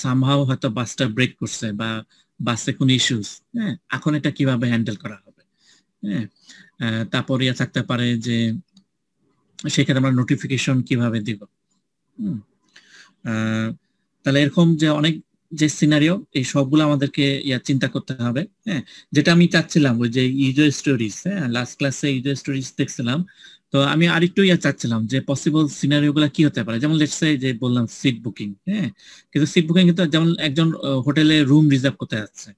সামহাও হয়তো বাসটা ব্রেক করছে বা বাসে কোনো ইস্যুস, হ্যাঁ, এখন এটা কিভাবে হ্যান্ডেল করা হবে। হ্যাঁ, তারপর থাকতে পারে যে সেখানে আমরা নোটিফিকেশন কিভাবে দিব। তাহলে এরকম যে অনেক যে সিনারিও, এই সবগুলো আমাদেরকে চিন্তা করতে হবে। হ্যাঁ, যেটা আমি চাচ্ছিলাম ওই যে ইউজার স্টোরিজ, হ্যাঁ, লাস্ট ক্লাসে ইউজার স্টোরিজ দেখছিলাম, তো আমি আরেকটু চাচ্ছিলাম যে পসিবল সিনারিও গুলা কি হতে পারে। যেমন লেটস সে যে বললাম সিট বুকিং, হ্যাঁ, কিন্তু সিট বুকিং কিন্তু যেমন একজন হোটেলে রুম রিজার্ভ করতে যাচ্ছে,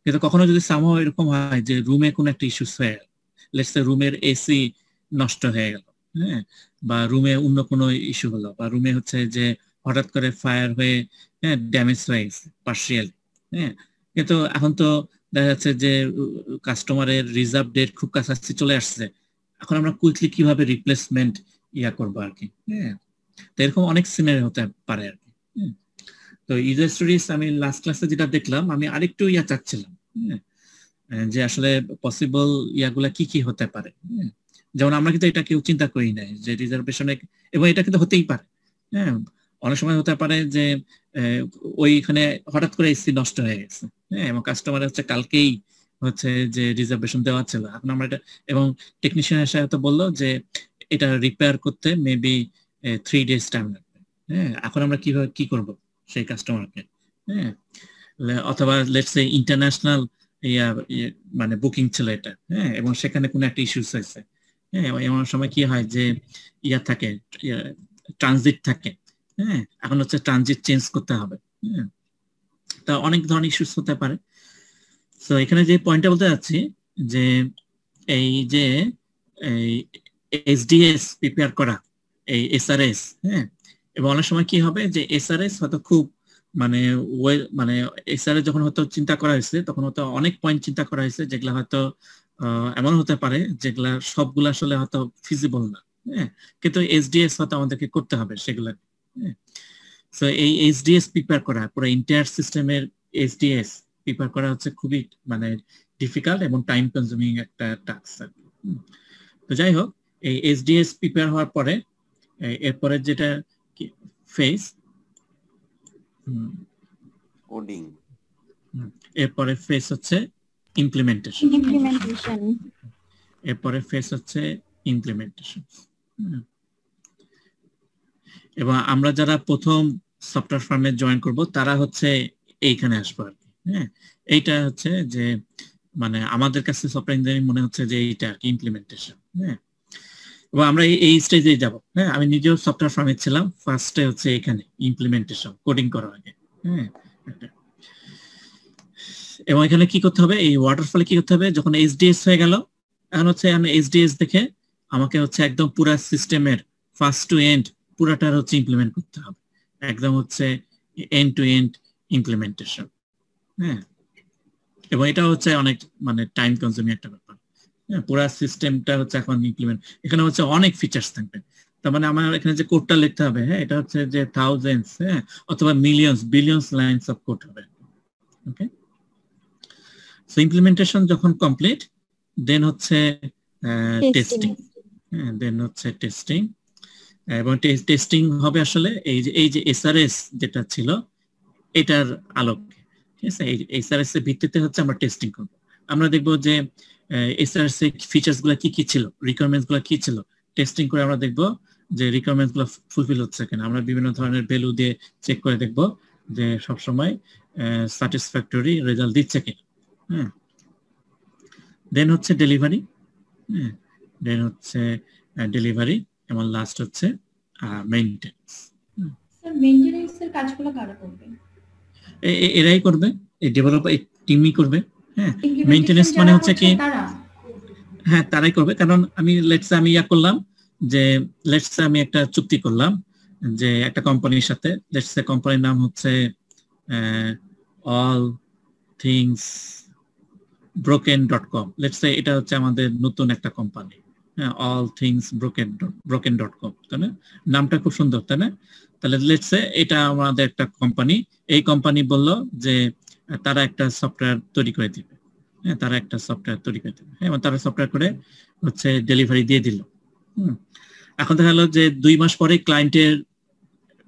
কিন্তু কখনো যদি সামহাও এরকম হয় যে রুমে কোনো একটা ইস্যুস হয়ে গেল, লেটস সে রুমের এসি নষ্ট হয়ে গেল, হ্যাঁ, বা রুমে অন্য কোনো ইস্যু হলো, বা রুমে হচ্ছে যে হঠাৎ করে ফায়ার হয়ে, হ্যাঁ, ড্যামেজ হয়ে গেছে পার্শিয়ালি। হ্যাঁ, কিন্তু এখন তো দেখা যাচ্ছে যে কাস্টমারের রিজার্ভ ডেট খুব কাছাকাছি চলে আসছে, এখন আমরা কুইকলি কিভাবে রিপ্লেসমেন্ট করবো আর কি। হ্যাঁ, তো এরকম অনেক সিনারি হতে পারে আর কি। তো ইউজার স্টোরিজ আমি লাস্ট ক্লাসে যেটা দেখলাম, আমি আরেকটু চাচ্ছিলাম যে আসলে পসিবল ইয়াগুলা কি কি হতে পারে। যেমন আমরা কিন্তু এটা কেউ চিন্তা করি নাই যে রিজার্ভেশনে, এবং এটা কিন্তু হতেই পারে। হ্যাঁ, অনেক সময় হতে পারে যে ওইখানে হঠাৎ করে এসি নষ্ট হয়ে গেছে, হ্যাঁ, এবং কাস্টমার হচ্ছে কালকেই হচ্ছে যে রিজার্ভেশন দেওয়া ছিল। এখন আমরা এটা, এবং টেকনিশিয়ান এসে হয়তো বললো যে এটা রিপেয়ার করতে মেবি 3 days টাইম লাগবে। হ্যাঁ, এখন আমরা কিভাবে কি করব সেই কাস্টমারকে? হ্যাঁ, অথবা লেটস সে ইন্টারন্যাশনাল মানে বুকিং ছিল এটা, হ্যাঁ, এবং সেখানে কোনো একটা ইস্যুস হয়েছে। হ্যাঁ, এমন সময় কি হয় যে থাকে, ট্রানজিট থাকে। হ্যাঁ, এখন হচ্ছে ট্রানজিট চেঞ্জ করতে হবে। হ্যাঁ, তা অনেক ধরনের ইস্যুস হতে পারে। তো এখানে যে পয়েন্টটা বলতে যাচ্ছি যে এই যে এসডিএস প্রিপেয়ার করা, এই এসআরএস, হ্যাঁ, এবং অনেক সময় কি হবে যে এসআরএস হয়তো খুব মানে এসআরএস যখন হয়তো চিন্তা করা হয়েছে, তখন হয়তো অনেক পয়েন্ট চিন্তা করা হয়েছে যেগুলা হয়তো এমন হতে পারে যেগুলা সবগুলা আসলে হয়তো ফিজিবল না। হ্যাঁ, কিন্তু এসডিএস হয়তো আমাদেরকে করতে হবে সেগুলা। সো এই এসডিএস প্রিপেয়ার করা, পুরো এন্টায়ার সিস্টেমের এসডিএস প্রিপেয়ার করা হচ্ছে খুবই মানে ডিফিকাল্ট এবং টাইম কনজিউমিং একটা টাস্ক। তো যাই হোক, এই এসডিএস প্রিপেয়ার হওয়ার পরে এরপরে যেটা ফেজ কোডিং, এরপরে ফেজ হচ্ছে ইমপ্লিমেন্টেশন, এরপরে ফেজ হচ্ছে ইমপ্লিমেন্টেশন। এবং আমরা যারা প্রথম সফটওয়্যার ফার্মে জয়েন করব তারা হচ্ছে এইখানে আসবো আর কি। হ্যাঁ, এইটা হচ্ছে যে মানে আমাদের কাছে সফটওয়্যার ইঞ্জিনিয়ারিং মনে হচ্ছে যে এইটা ইমপ্লিমেন্টেশন। হ্যাঁ, এবং আমরা এই স্টেজে যাব। হ্যাঁ, আমি নিজেও সফটওয়্যার ফার্মে ছিলাম, ফার্স্টে হচ্ছে এখানে ইমপ্লিমেন্টেশন, কোডিং করার আগে। হ্যাঁ, এবং এখানে কি করতে হবে, এই ওয়াটারফলে কি করতে হবে, যখন এসডিএস হয়ে গেল, এখন হচ্ছে এসডিএস দেখে আমাকে হচ্ছে একদম পুরা সিস্টেমের ফার্স্ট টু এন্ড পুরাটার হচ্ছে ইমপ্লিমেন্ট করতে হবে, একদম হচ্ছে এন্ড টু এন্ড ইমপ্লিমেন্টেশন। হ্যাঁ, এবং এটা হচ্ছে অনেক মানে টাইম কনজিউমিং একটা ব্যাপার। হ্যাঁ, পুরা সিস্টেমটা হচ্ছে এখন ইমপ্লিমেন্ট, এখানে হচ্ছে অনেক ফিচার্স থাকবে। তার মানে আমার এখানে যে কোডটা লিখতে হবে, হ্যাঁ, এটা হচ্ছে যে থাউজেন্ডস, হ্যাঁ, অথবা millions billions lines of code হবে। ওকে, সো ইমপ্লিমেন্টেশন যখন কমপ্লিট, দেন হচ্ছে টেস্টিং। হ্যাঁ, দেন হচ্ছে টেস্টিং, এবং টেস্টিং হবে আসলে এই যে এসআরএস যেটা ছিল এটার আলোকে। ঠিক আছে, এই এসআরএস এর ভিত্তিতে হচ্ছে আমরা টেস্টিং করব। আমরা দেখব যে এসআরএস এর ফিচার্স গুলো কি কি ছিল, রিকোয়ারমেন্টস গুলো কি ছিল। টেস্টিং করে আমরা দেখব যে রিকোয়ারমেন্টস গুলো ফুলফিল হচ্ছে কিনা। আমরা বিভিন্ন ধরনের ভ্যালু দিয়ে চেক করে দেখব যে সবসময় স্যাটিসফ্যাক্টরি রেজাল্ট দিচ্ছে কিনা। হ্যাঁ, দেন হচ্ছে ডেলিভারি। হ্যাঁ, দেন হচ্ছে ডেলিভারি, এবং লাস্ট হচ্ছে মেইনটেনেন্স। স্যার, মেইনটেনেন্সের কাজগুলো কারা করবে? এরাই করবে, এই ডেভেলপার টিমই করবে। হ্যাঁ, মেইনটেনেন্স মানে হচ্ছে কি, হ্যাঁ, তারাই করবে। কারণ আমি আমি করলাম যে আমি একটা চুক্তি করলাম যে একটা কোম্পানির সাথে, কোম্পানির নাম হচ্ছে all things broken.com। এটা হচ্ছে আমাদের নতুন একটা কোম্পানি। হ্যাঁ, all things broken.com, তাই না? নামটা খুব সুন্দর, তাই না? তাহলে এটা আমাদের একটা কোম্পানি, এই কোম্পানি বললো যে তারা একটা সফটওয়্যার তৈরি করে দিবে। হ্যাঁ, তারা একটা সফটওয়্যার তৈরি করে দিবে, এবং তারা সফটওয়্যার করে হচ্ছে ডেলিভারি দিয়ে দিল। এখন দেখা গেল যে 2 মাস পরে ক্লায়েন্টের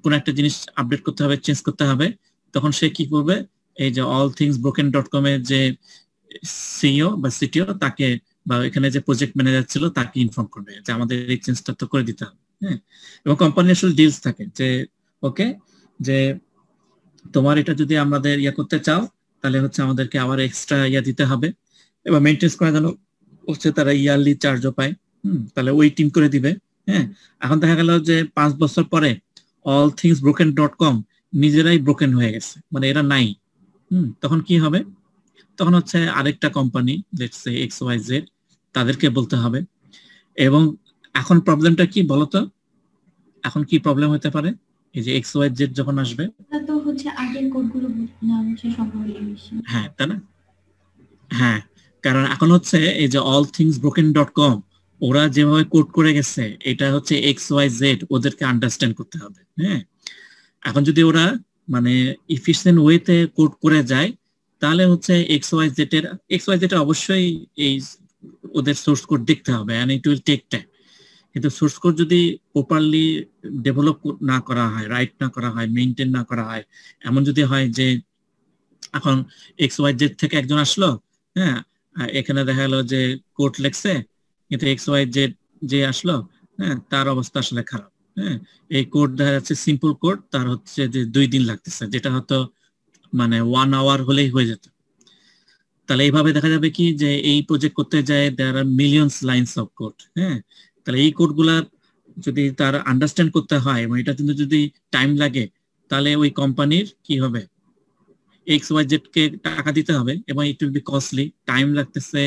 কোন একটা জিনিস আপডেট করতে হবে, চেঞ্জ করতে হবে, তখন সে কি করবে, এই যে all things broken.com এর যে সিইও বা সিটিও তাকে, বা এখানে যে প্রজেক্ট ম্যানেজার ছিল তাকে ইনফর্ম করবে যে আমাদের এই চেঞ্জটা তো করে দিতে হবে। হ্যাঁ, এবং কোম্পানি আসলে ডিলস থাকে যে ওকে, যে তোমার এটা যদি আমাদের করতে চাও তাহলে হচ্ছে আমাদেরকে আবার এক্সট্রা দিতে হবে, এবং মেইনটেনেন্স করার জন্য হচ্ছে তারা ইয়ারলি চার্জও পায়। তাহলে ওই টিম করে দিবে। হ্যাঁ, এখন দেখা গেল যে 5 বছর পরে all things broken.com নিজেরাই ব্রোকেন হয়ে গেছে, মানে এরা নাই। তখন কি হবে, তখন হচ্ছে আরেকটা কোম্পানি লেটস সে XYZ তাদেরকে বলতে হবে। এবং এখন প্রবলেমটা কি বলতো, এখন কি প্রবলেম হতে পারে, এই যে XYZ যখন আসবে, তো হচ্ছে আগের কোডগুলো না হচ্ছে সম্পূর্ণ বেশি। হ্যাঁ, তাই না? হ্যাঁ, কারণ এখন হচ্ছে এই যে all things broken.com ওরা যেভাবে কোড করে গেছে, এটা হচ্ছে XYZ ওদেরকে আন্ডারস্ট্যান্ড করতে হবে। হ্যাঁ, এখন যদি ওরা মানে ইফিশিয়েন্ট ওয়েতে কোড করে যায়, তাহলে হচ্ছে XYZ এর অবশ্যই এই ওদের সোর্স কোড দেখতে হবে, and it will take time. কিন্তু সোর্স কোড যদি প্রপারলি ডেভেলপ না করা হয়, রাইট না করা হয়, মেইনটেইন না করা হয়, এমন যদি হয় যে এখন XYZ থেকে একজন আসলো, হ্যাঁ, এখানে দেখা গেল যে কোড লেখছে, কিন্তু XYZ যে আসলো, হ্যাঁ, তার অবস্থা আসলে খারাপ। হ্যাঁ, এই কোড দেখা যাচ্ছে সিম্পল কোড, তার হচ্ছে যে 2 দিন লাগতেছে, যেটা হয়তো মানে 1 আওয়ার হলেই হয়ে যেত। তাহলে এইভাবে দেখা যাবে কি যে এই প্রজেক্ট করতে যায় দেয়ার আর মিলিয়নস লাইনস অফ কোড। হ্যাঁ, তাহলে এই কোডগুলা যদি তার আন্ডারস্ট্যান্ড করতে হয় এবং এটা কিন্তু যদি টাইম লাগে, তাহলে ওই কোম্পানির কি হবে, XYZ কে টাকা দিতে হবে এবং it will be costly, time লাগতেছে,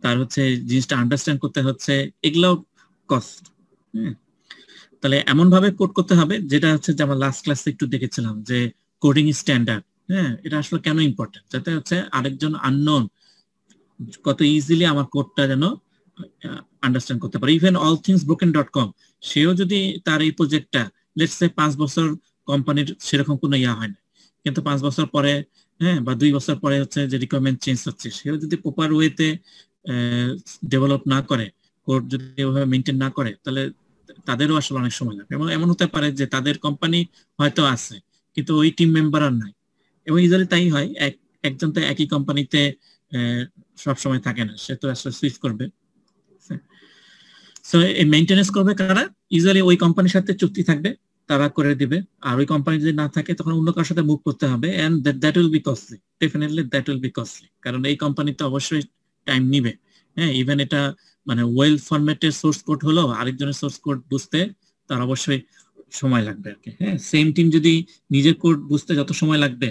তার হচ্ছে জিনিসটা আন্ডারস্ট্যান্ড করতে হচ্ছে, এগুলো কস্ট। তাহলে এমন ভাবে কোড করতে হবে যেটা হচ্ছে যে আমরা লাস্ট ক্লাসে একটু দেখেছিলাম যে কোডিং স্ট্যান্ডার্ড। হ্যাঁ, এটা আসলে কেন ইম্পর্টেন্ট, যাতে হচ্ছে আরেকজন আননোন কত ইজিলি আমার কোডটা যেন আন্ডারস্ট্যান্ড করতে পারে। ইভেন allthingsbroken.com সেও যদি তার এই প্রজেক্টটা লেটস সে 5 বছর কোম্পানির সেরকম কোনো ইয়া হয় না, কিন্তু 5 বছর পরে, হ্যাঁ, বা 2 বছর পরে হচ্ছে যে রিকোয়ারমেন্ট চেঞ্জ হচ্ছে, সেও যদি প্রপার ওয়েতে ডেভেলপ না করে, কোড যদি ওভাবে মেইনটেইন না করে, তাহলে তাদেরও আসলে অনেক সময় লাগবে। এবং এমন হতে পারে যে তাদের কোম্পানি হয়তো আছে কিন্তু ওই টিম মেম্বার আর নাই, এবং ইউজুয়ালি তাই হয়, একজন তো একই কোম্পানিতে সব সময় থাকে না, সে তো আসলে সুইচ করবে। সো এই মেইনটেনেন্স করবে কারা, ইউজুয়ালি ওই কোম্পানির সাথে চুক্তি থাকবে, তারা করে দিবে। আর ওই কোম্পানি যদি না থাকে তখন অন্য কারোর সাথে মুভ করতে হবে, and that will be costly, definitely that will be costly, কারণ এই কোম্পানি তো অবশ্যই টাইম নিবে। হ্যাঁ, ইভেন এটা মানে ওয়েল ফরম্যাটের সোর্স কোড হলো, আরেকজনের সোর্স কোড বুঝতে তার অবশ্যই সময় লাগবে আর কি। হ্যাঁ, সেম টিম যদি নিজের কোড বুঝতে যত সময় লাগবে,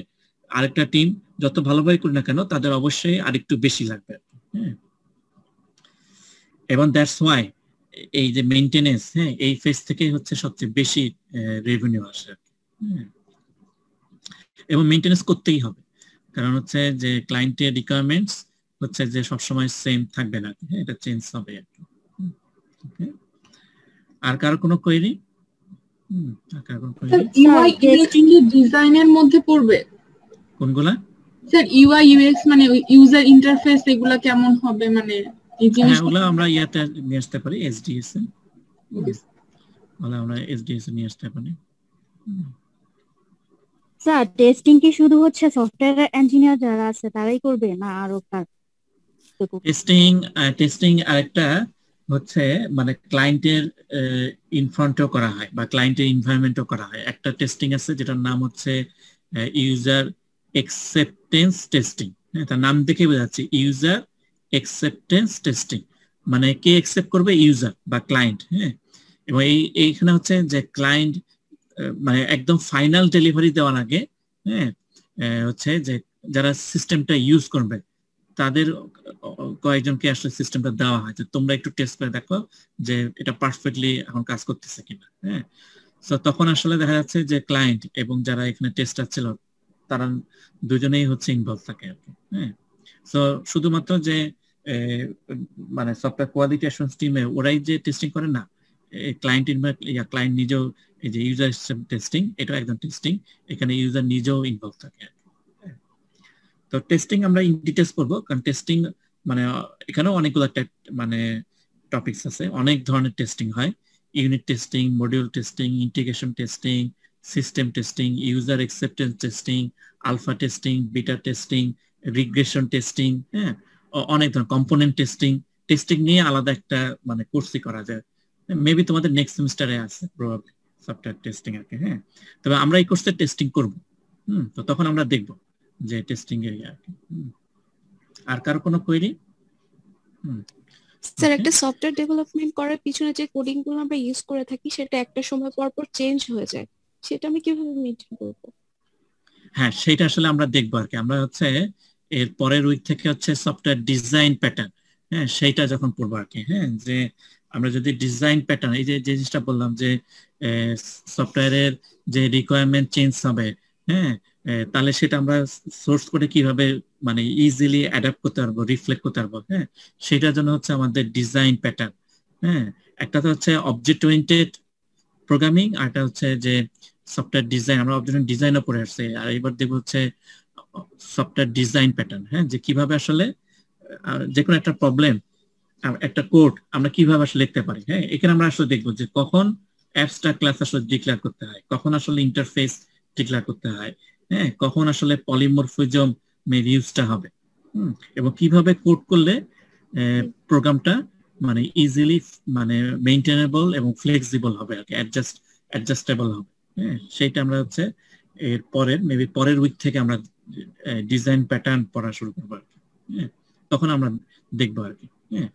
আরেকটা টিম যত ভালোভাবে করে না কেন তাদের অবশ্যই আরেকটু বেশি লাগবে। হ্যাঁ, এবং দ্যাটস ওয়াই এই যে মেইনটেনেন্স, হ্যাঁ, এই ফেজ থেকে হচ্ছে সবচেয়ে বেশি রেভিনিউ আসে। এবং মেইনটেনেন্স করতেই হবে, কারণ হচ্ছে যে ক্লায়েন্টের রিকোয়ারমেন্টস হচ্ছে যে সবসময় সেম থাকবে না, হ্যাঁ, এটা চেঞ্জ হবে আর কি। আর কারো কোনো কোয়েরি? ইউআই ইউএক্স ডিজাইনের মধ্যে পড়বে কোনগুলা? স্যার ইউআই ইউএক্স মানে ইউজার ইন্টারফেস, এগুলা কেমন হবে, মানে এই জিনিসগুলো আমরা ইয়াতে নিয়ে আসতে পারি, এসডিএস এ, আমরা এসডিএস এ নিয়ে আসতে পারি। স্যার টেস্টিং কি শুধু হচ্ছে সফটওয়্যার ইঞ্জিনিয়ার যারা আছে তারাই করবে, না আরো কার? টেস্টিং আরেকটা হচ্ছে মানে ক্লায়েন্টের ইনফ্রন্টও করা হয় বা ক্লায়েন্টের এনভায়রনমেন্টও করা হয়। একটা টেস্টিং আছে যেটার নাম হচ্ছে ইউজার অ্যাকসেপ্টেন্স টেস্টিং। তার নাম দেখে বোঝা যাচ্ছে ইউজার অ্যাকসেপ্টেন্স টেস্টিং, মানে কে অ্যাকসেপ্ট করবে, ইউজার বা ক্লায়েন্ট। হ্যাঁ, এবং এইখানে হচ্ছে যে ক্লায়েন্ট মানে একদম ফাইনাল ডেলিভারি দেওয়ার আগে, হ্যাঁ, হচ্ছে যে যারা সিস্টেমটা ইউজ করবে তাদের কয়েকজনকে আসলে সিস্টেমটা দেওয়া হয় যে তোমরা একটু টেস্ট করে দেখো যে এটা পারফেক্টলি এখন কাজ করতেছে কিনা। হ্যাঁ, তো তখন আসলে দেখা যাচ্ছে যে ক্লায়েন্ট এবং যারা এখানে টেস্টার ছিল তারা দুজনেই হচ্ছে ইনভলভ থাকে আর কি। হ্যাঁ, সো শুধুমাত্র যে মানে সফটওয়্যার কোয়ালিটি অ্যাসুরেন্স টিমে ওরাই যে টেস্টিং করে না, ক্লায়েন্ট নিজেও এই যে ইউজার টেস্টিং, এটা একদম টেস্টিং, এখানে ইউজার নিজেও ইনভলভ থাকে। তো টেস্টিং আমরা ইন ডিটেইলস করব, কারণ টেস্টিং মানে এখানেও অনেকগুলো মানে টপিকস আছে, অনেক ধরনের টেস্টিং হয়, unit testing, module testing, integration testing, system testing, user acceptance testing, alpha testing, beta testing, regression testing, হ্যাঁ, অনেক ধরনের কম্পোনেন্ট টেস্টিং নিয়ে আলাদা একটা মানে কোর্সই করা যায়, মেবি তোমাদের নেক্সট সেমিস্টারে আছে প্রবাবলি সফটওয়্যার টেস্টিং আর কি। হ্যাঁ, তবে আমরা এই কোর্সে টেস্টিং করব। তো তখন আমরা দেখব যে টেস্টিং এর আর কি। আর কারো কোনো কোয়েরি? স্যার একটা সফটওয়্যার ডেভেলপমেন্ট করার পিছনে যে কোডিং গুলো আমরা ইউজ করে থাকি সেটা একটা সময় পর পর চেঞ্জ হয়ে যায়, সেটা আমি কিভাবে মেইনটেইন করব? হ্যাঁ, সেটা আসলে আমরা দেখবো আর কি। আমরা হচ্ছে এর পরের উইক থেকে হচ্ছে সফটওয়্যার ডিজাইন প্যাটার্ন, হ্যাঁ, সেইটা যখন পড়বো আর কি। হ্যাঁ, যে আমরা যদি ডিজাইন প্যাটার্ন, এই যে জিনিসটা বললাম যে সফটওয়্যারের যে রিকোয়ারমেন্ট চেঞ্জ হবে, হ্যাঁ, তাহলে সেটা আমরা সোর্স কোডে কিভাবে মানে ইজিলি অ্যাডাপ্ট করতে পারবো, রিফ্লেক্ট করতে পারবো। হ্যাঁ, সেটার জন্য হচ্ছে আমাদের ডিজাইন প্যাটার্ন। হ্যাঁ, একটা তো হচ্ছে অবজেক্ট ওরিয়েন্টেড প্রোগ্রামিং, আর একটা হচ্ছে যে সফটওয়্যার ডিজাইন, আমরা অবজেক্ট ডিজাইনও পড়ে আসছি, আর এবার দেখবো হচ্ছে সফটওয়্যার ডিজাইন প্যাটার্ন। হ্যাঁ, যে কিভাবে আসলে যে কোনো একটা প্রবলেম, একটা কোড আমরা কিভাবে আসলে লিখতে পারি। হ্যাঁ, এখানে আমরা আসলে দেখবো যে কখন অ্যাবস্ট্রাক্ট ক্লাস আসলে ডিক্লেয়ার করতে হয়, কখন আসলে ইন্টারফেস ডিক্লেয়ার করতে হয়, হ্যাঁ, কখন আসলে পলিমরফিজম ইউজটা হবে, এবং কিভাবে কোড করলে প্রোগ্রামটা মানে ইজিলি মানে মেইনটেনেবল এবং ফ্লেক্সিবল হবে আর কি, অ্যাডজাস্টেবল হবে। হ্যাঁ, সেইটা আমরা হচ্ছে এর পরের মেবি পরের উইক থেকে আমরা ডিজাইন প্যাটার্ন পড়া শুরু করবো আর কি। হ্যাঁ, তখন আমরা দেখবো আর কি। হ্যাঁ,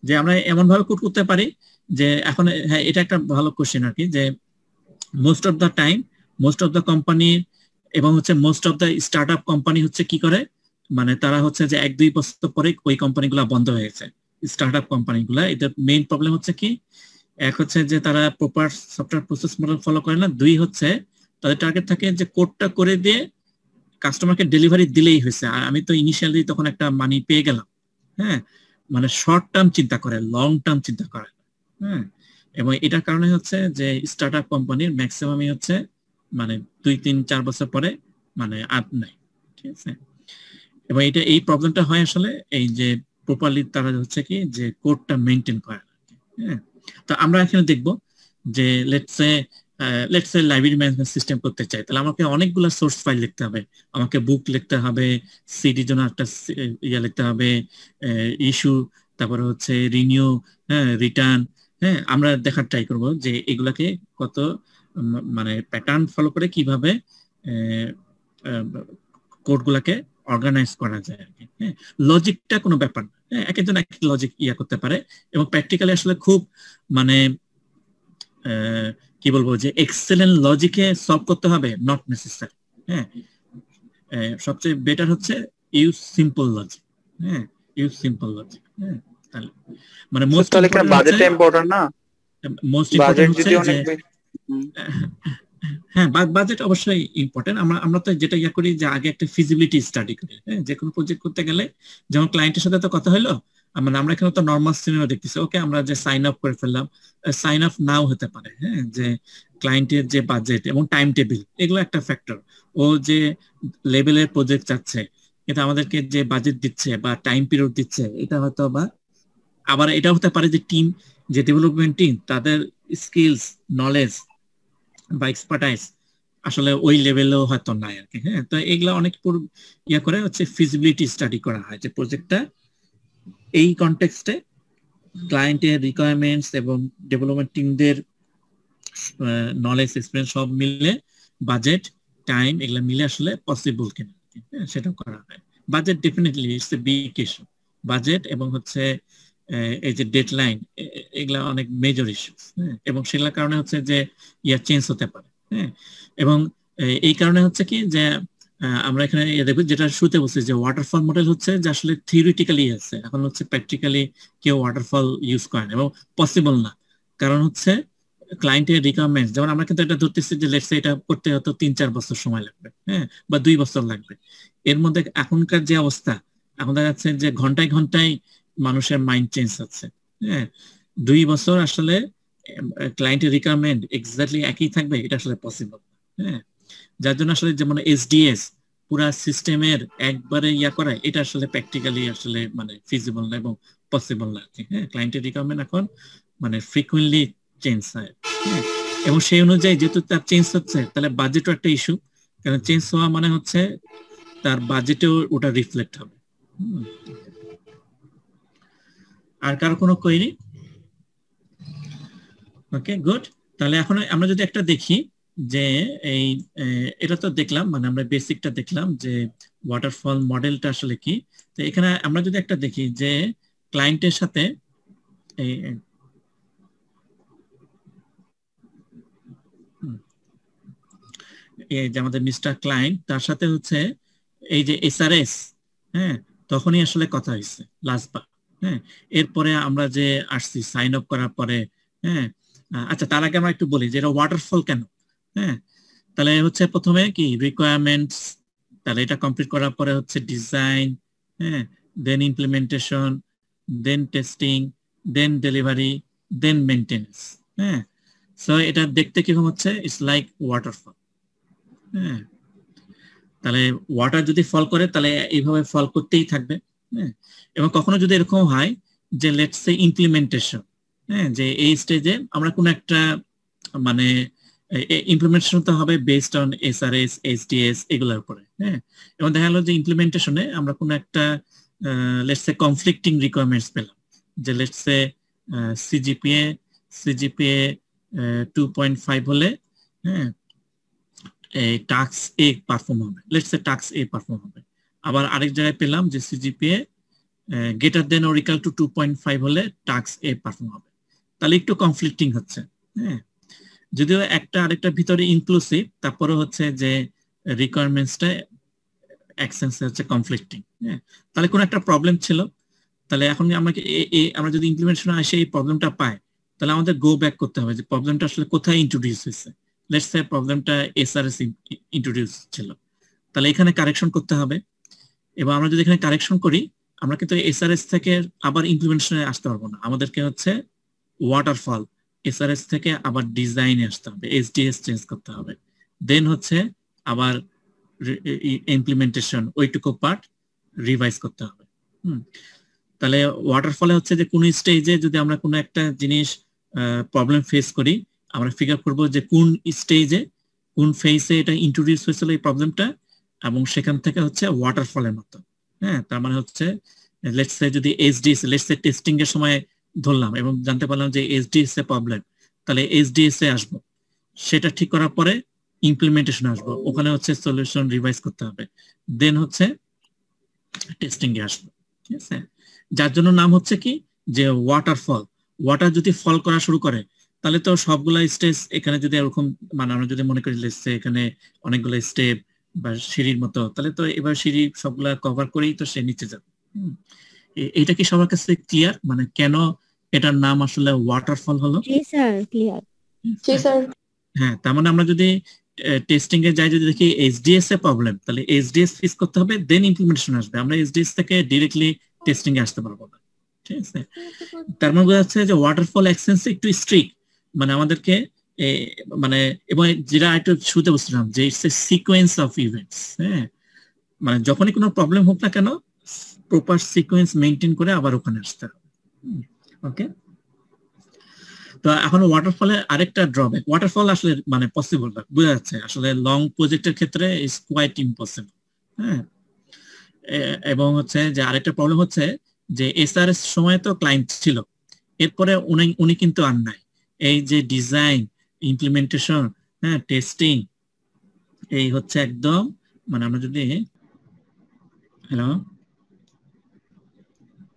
যে আমরা এমন ভাবে কোড করতে পারি যে এখন, হ্যাঁ, এটা একটা ভালো কোশ্চেন আর কি, যে most of the time most of the company এবং হচ্ছে most of the start up company হচ্ছে কি করে, মানে তারা হচ্ছে যে 1-2 বছর পরে ওই কোম্পানিগুলো বন্ধ হয়ে গেছে, স্টার্ট আপ কোম্পানিগুলো। এদের মেইন প্রবলেম হচ্ছে কি, এক হচ্ছে যে তারা proper software process model follow করে না, দুই হচ্ছে তাদের টার্গেট থাকে যে কোডটা করে দিয়ে কাস্টমারকে ডেলিভারি দিলেই হয়েছে, আর আমি তো ইনিশিয়ালি তখন একটা মানি পেয়ে গেলাম। হ্যাঁ, মানে শর্ট টার্ম চিন্তা করে, লং টার্ম চিন্তা করে। হ্যাঁ, এবং এটার কারণে হচ্ছে যে স্টার্ট আপ কোম্পানির ম্যাক্সিমামই হচ্ছে মানে 2-3-4 বছর পরে মানে আর নাই। ঠিক আছে, এবং এটা এই প্রবলেমটা হয় আসলে এই যে প্রপারলি তারা হচ্ছে কি যে কোডটা মেইনটেইন করে। হ্যাঁ, তো আমরা এখানে দেখব যে let's say library management system করতে চাই, তাহলে আমাকে অনেকগুলো সোর্স ফাইল লিখতে হবে, আমাকে বুক লিখতে হবে, সিডি জন্য একটা ইয়া লিখতে হবে, ইস্যু, তারপরে হচ্ছে রিনিউ, হ্যাঁ, রিটার্ন। হ্যাঁ, আমরা দেখার ট্রাই করব যে এগুলাকে কত মানে প্যাটার্ন ফলো করে কিভাবে কোডগুলাকে অর্গানাইজ করা যায় আর কি। হ্যাঁ, লজিকটা কোনো ব্যাপার না, হ্যাঁ, এক একজন এক লজিক ইয়া করতে পারে, এবং প্র্যাকটিক্যালি আসলে খুব মানে কি বলবো যে এক্সেলেন্ট লজিকে সলভ করতে হবে, নট নেসেসারি। হ্যাঁ, সবচেয়ে বেটার হচ্ছে ইউজ সিম্পল লজিক। হ্যাঁ, ইউজ সিম্পল লজিক। হ্যাঁ, তাহলে মানে মোস্ট ইম্পর্টেন্ট না, মোস্ট ইম্পর্টেন্ট হচ্ছে যে হ্যাঁ, বাজেট অবশ্যই ইম্পর্টেন্ট। আমরা তো যেটা ইয়া করি যে আগে একটা ফিজিবিলিটি স্টাডি করি। হ্যাঁ, যে কোনো প্রজেক্ট করতে গেলে যেমন ক্লায়েন্টের সাথে তো কথা হলো, মানে আমরা এখানে তো নরমাল সিনারিও দেখতেছি, ওকে আমরা যে সাইন আপ করে ফেললাম, সাইন আপ নাও হতে পারে। হ্যাঁ, যে ক্লায়েন্টের যে বাজেট এবং টাইম টেবিল এগুলো একটা ফ্যাক্টর, ও যে লেভেলের প্রজেক্ট চাচ্ছে, এটা আমাদেরকে যে বাজেট দিচ্ছে বা টাইম পিরিয়ড দিচ্ছে, এটা হয়তো বা আবার এটা হতে পারে যে টিম, যে ডেভেলপমেন্ট টিম, তাদের স্কিলস, নলেজ বা এক্সপার্টাইজ আসলে ওই লেভেলেও হয়তো নাই আর কি। হ্যাঁ, তো এগুলা অনেক ইয়া করে হচ্ছে ফিজিবিলিটি স্টাডি করা হয়, যে প্রজেক্টটা এই কনটেক্সটে ক্লায়েন্টের রিকোয়ারমেন্টস এবং ডেভেলপমেন্ট টিমদের নলেজ, এক্সপেরিয়েন্স সব মিলে বাজেট, টাইম এগুলা মিলে আসলে পসিবল কিনা সেটা করা হয়। Budget definitely it's a big issue, budget এবং হচ্ছে এই যে ডেডলাইন, এগুলা অনেক মেজর ইস্যুস। এবং সেগুলোর কারণে হচ্ছে যে ইয়া চেঞ্জ হতে পারে। হ্যাঁ, এবং এই কারণে হচ্ছে কি যে আমরা এখানে দেখব যেটা শুরুতে বলছি যে ওয়াটারফল মডেল হচ্ছে যে আসলে থিওরিটিক্যালি আছে, এখন হচ্ছে প্র্যাকটিক্যালি কেউ ওয়াটারফল ইউজ করে না এবং পসিবল না, কারণ হচ্ছে ক্লায়েন্টের রিকোয়ারমেন্টস, যেমন আমরা কিন্তু এটা ধরতেছি যে লেটস সে এটা করতে হয়তো 3-4 বছর সময় লাগবে, হ্যাঁ, বা 2 বছর লাগবে। এর মধ্যে এখনকার যে অবস্থা, এখন দেখা যাচ্ছে যে ঘন্টায় ঘন্টায় মানুষের মাইন্ড চেঞ্জ হচ্ছে। হ্যাঁ, 2 বছর আসলে ক্লায়েন্টের রিকোয়ারমেন্ট এক্স্যাক্টলি একই থাকবে, এটা আসলে পসিবল। হ্যাঁ, যার জন্য আসলে যেমন এসডিএস পুরা সিস্টেমের একবারে ইয়া করা, এটা আসলে প্র্যাকটিক্যালি আসলে মানে ফিজিবল না এবং পসিবল না। হ্যাঁ, ক্লায়েন্টের রিকোয়ারমেন্ট এখন মানে ফ্রিকুয়েন্টলি চেঞ্জ হয়। হ্যাঁ, এবং সেই অনুযায়ী যেহেতু তার চেঞ্জ হচ্ছে, তাহলে বাজেটও একটা ইস্যু, কারণ চেঞ্জ হওয়া মানে হচ্ছে তার বাজেটেও ওটা রিফ্লেক্ট হবে। আর কারো কোনো কোয়েরি? ওকে, গুড। তাহলে এখন আমরা যদি একটা দেখি যে এই এটা তো দেখলাম, মানে আমরা বেসিকটা দেখলাম যে ওয়াটারফল মডেলটা আসলে কি। তো এখানে আমরা যদি একটা দেখি যে ক্লায়েন্টের সাথে এই যে আমাদের মিস্টার ক্লায়েন্ট, তার সাথে হচ্ছে এই যে এসআরএস, হ্যাঁ, তখনই আসলে কথা হয়েছে লাস্টবার। হ্যাঁ, এরপরে আমরা যে আসছি সাইন আপ করার পরে। হ্যাঁ, আচ্ছা, তার আগে আমরা একটু বলি যে এটা ওয়াটারফল কেন। হ্যাঁ, তাহলে হচ্ছে প্রথমে কি রিকোয়ারমেন্টস, তাহলে এটা কমপ্লিট করার পরে হচ্ছে ডিজাইন, হ্যাঁ, দেন ইমপ্লিমেন্টেশন, দেন টেস্টিং, দেন ডেলিভারি, দেন মেইনটেনেন্স। হ্যাঁ, সো এটা দেখতে কিরকম হচ্ছে, ইটস লাইক ওয়াটারফল। হ্যাঁ, তাহলে ওয়াটার যদি ফল করে তাহলে এইভাবে ফল করতেই থাকবে। হ্যাঁ, এবং কখনো যদি এরকম হয় যে লেটস সে ইমপ্লিমেন্টেশন, হ্যাঁ, যে এই স্টেজে আমরা কোন একটা মানে ইমপ্লিমেন্টেশন তো হবে বেসড অন এসআরএস, এইচডিএস এগুলোর উপরে। হ্যাঁ, এবং দেখা গেল যে ইমপ্লিমেন্টেশনে আমরা কোন একটা লেটস সে কনফ্লিক্টিং রিকোয়ারমেন্টস পেলাম, যে লেটস সে সিজিপিএ 2.5 হলে, হ্যাঁ, টাস্ক এ পারফর্ম হবে, let's say task A perform হবে। আবার আরেক জায়গায় পেলাম যে CGPA greater than or equal to 2.5 হলে টাস্ক এ পারফর্ম হবে। তাহলে একটু কনফ্লিক্টিং হচ্ছে। হ্যাঁ, যদিও একটা আরেকটা ভিতরে ইনক্লুসিভ, তারপরে হচ্ছে যে রিকোয়ারমেন্টসটা এক্সেন্সে হচ্ছে কনফ্লিক্টিং। হ্যাঁ, তাহলে কোন একটা প্রবলেম ছিল, তাহলে এখন আমরা যদি ইমপ্লিমেন্টেশন আসে এই প্রবলেমটা পাই, তাহলে আমাদের গো ব্যাক করতে হবে যে প্রবলেমটা আসলে কোথায় ইন্ট্রোডিউস হয়েছে। লেটস সে প্রবলেমটা এসআরএস ইন্ট্রোডিউস ছিল, তাহলে এখানে কারেকশন করতে হবে। এবং আমরা যদি এখানে কারেকশন করি, আমরা কিন্তু এসআরএস থেকে আবার ইমপ্লিমেন্টেশনে আসতে পারবো না, আমাদেরকে হচ্ছে ওয়াটারফল এসআরএস থেকে আবার ডিজাইনে আসতে হবে, এইচডিএস চেঞ্জ করতে হবে, দেন হচ্ছে আবার ইমপ্লিমেন্টেশন ওইটুকু পার্ট রিভাইজ করতে হবে। তাহলে ওয়াটারফলে হচ্ছে যে কোন স্টেজে যদি আমরা কোনো একটা জিনিস প্রবলেম ফেস করি, আমরা ফিগার করব যে কোন স্টেজে কোন ফেজে এটা ইন্ট্রোডিউস হয়েছিল এই প্রবলেমটা, এবং সেখান থেকে হচ্ছে ওয়াটারফলের মতো। হ্যাঁ, তার মানে হচ্ছে লেটস সে যদি এইচডিএস, লেটস সে টেস্টিং এর সময় ধরলাম এবং জানতে পারলাম যে এইচডিএস এ প্রবলেম, তাহলে এইচডিএস এ আসবো, সেটা ঠিক করার পরে ইমপ্লিমেন্টেশন আসবো, ওখানে হচ্ছে সলিউশন রিভাইজ করতে হবে, দেন হচ্ছে টেস্টিং এ আসবো। ঠিক আছে, যার জন্য নাম হচ্ছে কি যে ওয়াটারফল। ওয়াটার যদি ফল করা শুরু করে তাহলে তো সবগুলা স্টেজ এখানে যদি এরকম মানে আমরা যদি মনে করি এখানে অনেকগুলো স্টেপ বা সিঁড়ির মতো, তাহলে তো এবার সিঁড়ি সবগুলা কভার করেই তো সে নিচে যাবে। এইটা কি সবার কাছে ক্লিয়ার, মানে কেন এটার নাম আসলে ওয়াটারফল হলো? জি স্যার, ক্লিয়ার। জি স্যার। হ্যাঁ, তার মানে আমরা যদি টেস্টিং এ যাই, যদি দেখি এইচডিএস এ প্রবলেম, তাহলে এইচডিএস ফিক্স করতে হবে, দেন ইমপ্লিমেন্টেশন আসবে, আমরা এইচডিএস থেকে ডাইরেক্টলি টেস্টিং এ আসতে পারবো না। ঠিক আছে, তার মানে বোঝা যাচ্ছে যে ওয়াটারফল এক্সেন্স একটু স্ট্রিক্ট, মানে আমাদেরকে মানে, এবং যেটা একটু শুরুতে বলছিলাম যে it's a sequence of events. হ্যাঁ, মানে যখনই কোনো প্রবলেম হোক না কেন প্রপার সিকোয়েন্স মেনটেন করে আবার ওখানে আসতে হবে। ওকে, তো এখন ওয়াটারফলের আরেকটা ড্রব্যাক, ওয়াটারফল আসলে মানে পসিবল না, বোঝা যাচ্ছে আসলে লং প্রজেক্টের ক্ষেত্রে ইজ কোয়াইট ইম্পসিবল। হ্যাঁ, এবং হচ্ছে যে আরেকটা প্রবলেম হচ্ছে যে এসআরএস সময় তো ক্লায়েন্ট ছিল, এরপরে উনি কিন্তু আর নাই। এই যে ডিজাইন, ইমপ্লিমেন্টেশন, হ্যাঁ, টেস্টিং, এই হচ্ছে একদম মানে আমরা যদি হ্যালো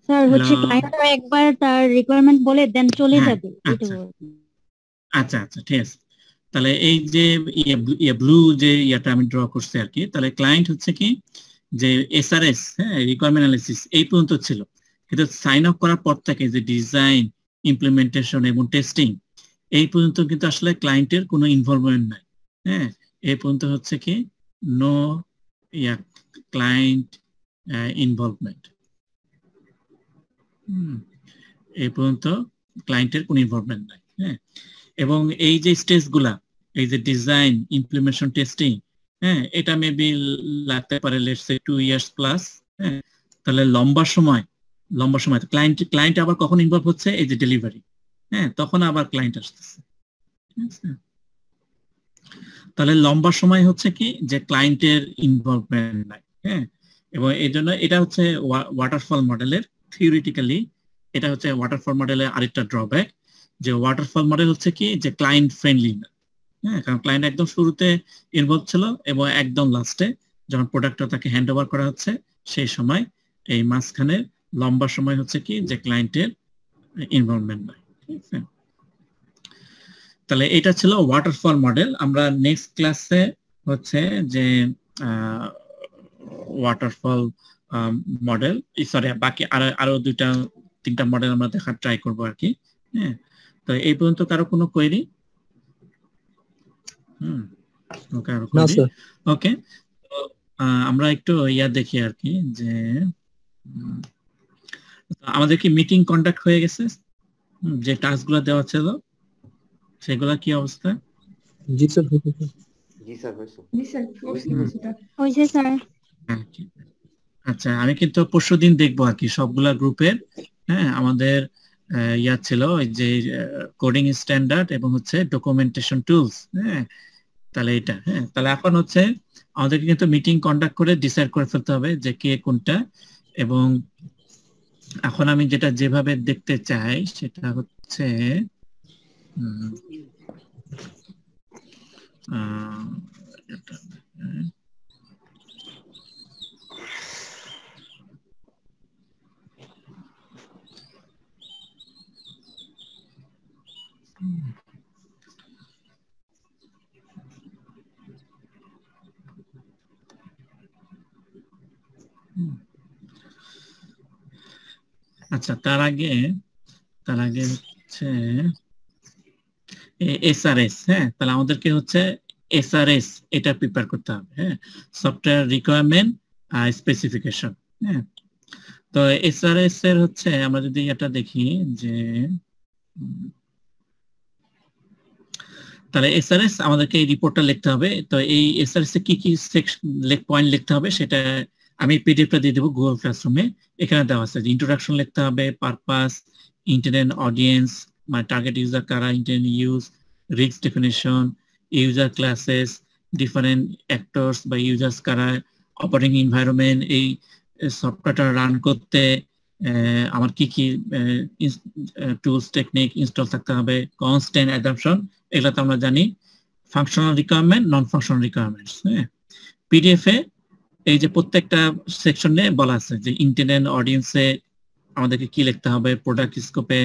স্যার হচ্ছে ক্লায়েন্ট একবার তার রিকোয়ারমেন্ট বলে দেন চলে যাবে। আচ্ছা আচ্ছা, ঠিক আছে। তাহলে এই যে ব্লু যে ইয়াটা আমি ড্র করছি আর কি, তাহলে ক্লায়েন্ট হচ্ছে কি যে এসআরএস, হ্যাঁ, রিকোয়ারমেন্ট অ্যানালিসিস এই পর্যন্ত ছিল, কিন্তু সাইন আপ করার পর থেকে যে ডিজাইন, ইমপ্লিমেন্টেশন এবং টেস্টিং এই পর্যন্ত কিন্তু আসলে ক্লায়েন্টের কোনো ইনভলভমেন্ট নাই। হ্যাঁ, এই পর্যন্ত হচ্ছে কি নো ক্লায়েন্ট ইনভলভমেন্ট, এই পর্যন্ত ক্লায়েন্টের কোনো ইনভলভমেন্ট নাই। হ্যাঁ, এবং এই যে স্টেজগুলা, এই যে ডিজাইন, ইমপ্লিমেন্টেশন, টেস্টিং, হ্যাঁ, এটা মেবি লাগতে পারে লেটস সে 2 ইয়ার্স প্লাস। হ্যাঁ, তাহলে লম্বা সময় ক্লায়েন্ট আবার কখন ইনভলভ হচ্ছে, এই যে ডেলিভারি, হ্যাঁ, তখন আবার ক্লায়েন্ট আসতেছে। তাহলে লম্বা সময় হচ্ছে কি যে ক্লায়েন্টের ইনভলভমেন্ট নাই। হ্যাঁ, এবং এই জন্য এটা হচ্ছে ওয়াটারফল মডেলের থিওরিটিক্যালি, এটা হচ্ছে ওয়াটারফল মডেলের আরেকটা ড্রব্যাক, যে ওয়াটারফল মডেল হচ্ছে কি যে ক্লায়েন্ট ফ্রেন্ডলি না। হ্যাঁ, কারণ ক্লায়েন্ট একদম শুরুতে ইনভলভ ছিল এবং একদম লাস্টে যখন প্রোডাক্টটা তাকে হ্যান্ড ওভার করা হচ্ছে সেই সময় এই মাঝখানে লম্বা সময় হচ্ছে কি যে ক্লায়েন্টের ইনভলভমেন্ট নাই। ঠিক আছে, তাহলে এটা ছিল ওয়াটারফল মডেল। আমরা নেক্সট ক্লাসে হচ্ছে যে ওয়াটারফল মডেল, সরি বাকি আরো 2-3টা মডেল আমরা দেখার ট্রাই করবো আর কি। হ্যাঁ, তো এই পর্যন্ত কারো কোনো কোয়েরি? ওকে, আমরা একটু ইয়া দেখি আর কি যে আমাদের কি মিটিং কন্ডাক্ট হয়ে গেছে, যে টাস্কগুলো দেওয়া ছিল? সেগুলা কি অবস্থা? জি স্যার হয়েছে স্যার। হ্যাঁ, ঠিক আছে। আচ্ছা, আমি কিন্তু পরশুদিন দেখবো আর কি সবগুলা গ্রুপের। হ্যাঁ, আমাদের ইয়া ছিল ওই যে কোডিং স্ট্যান্ডার্ড এবং হচ্ছে ডকুমেন্টেশন টুলস। হ্যাঁ, তাহলে এটা, হ্যাঁ, তাহলে এখন হচ্ছে আমাদেরকে কিন্তু মিটিং কন্ডাক্ট করে ডিসাইড করে ফেলতে হবে যে কে কোনটা। এবং এখন আমি যেটা যেভাবে দেখতে চাই সেটা হচ্ছে আচ্ছা, তার আগে হচ্ছে এসআরএস। হ্যাঁ, তাহলে আমাদেরকে হচ্ছে এসআরএস এটা প্রিপেয়ার করতে হবে। হ্যাঁ, সফটওয়্যার রিকোয়ারমেন্ট আর স্পেসিফিকেশন। হ্যাঁ, তো এসআরএস এর হচ্ছে আমরা যদি এটা দেখি যে তাহলে এসআরএস আমাদেরকে এই রিপোর্টটা লিখতে হবে। তো এই এসআরএস এ কি কি পয়েন্ট লিখতে হবে সেটা আমি পিডিএফটা দিয়ে দেবো গুগল ক্লাসরুমে। এখানে দেওয়া আছে ইন্ট্রোডাকশন লিখতে হবে, পারপাস, ইন্টেন্ডেড অডিয়েন্স মানে টার্গেট ইউজার কারা, intended use, risk definition, user classes, different actors বা ইউজার্স কারা, অপারেটিং এনভায়রনমেন্ট, এই সফটওয়্যারটা রান করতে আমার কি কি টুলস টেকনিক ইনস্টল থাকতে হবে, কনস্ট্যান্ট অ্যাডাপশন, এগুলো তো আমরা জানি, functional requirement, non functional requirements. হ্যাঁ, পিডিএফ এ এই যে প্রত্যেকটা সেকশনে বলা আছে যে ইন্টেন্ডেড অডিয়েন্সে আমাদেরকে কি লিখতে হবে, প্রোডাক্ট স্কোপে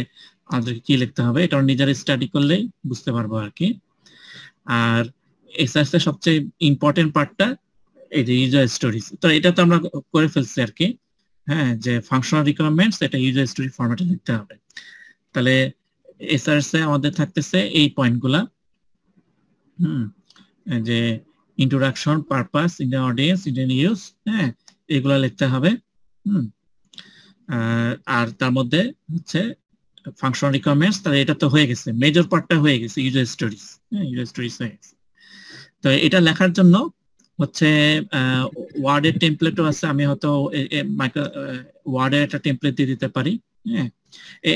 আমাদেরকে কি লিখতে হবে, এটা নিজেরা স্টাডি করলেই বুঝতে পারবো আর কি। আর এসআরএস এর সবচেয়ে ইম্পর্টেন্ট পার্টটা এই যে ইউজার স্টোরিজ, তো এটা তো আমরা করে ফেলছি আর কি। হ্যাঁ, যে ফাংশনাল রিকোয়ারমেন্টস এটা ইউজার স্টোরি ফরম্যাটে লিখতে হবে। তাহলে এসআরএস এ আমাদের থাকতেছে এই পয়েন্টগুলা, যে introduction, purpose, intended audience, intended use, হ্যাঁ, এগুলা লিখতে হবে। আর তার মধ্যে হচ্ছে ফাংশনাল রিকোয়ারমেন্টস, তাহলে এটা তো হয়ে গেছে, মেজর পার্টটা হয়ে গেছে, ইউজার স্টোরিজ। হ্যাঁ, ইউজার স্টোরিজ হয়ে গেছে। তো এটা লেখার জন্য হচ্ছে ওয়ার্ডের টেমপ্লেটও আছে, আমি হয়তো ওয়ার্ডের একটা টেমপ্লেট দিয়ে দিতে পারি। হ্যাঁ,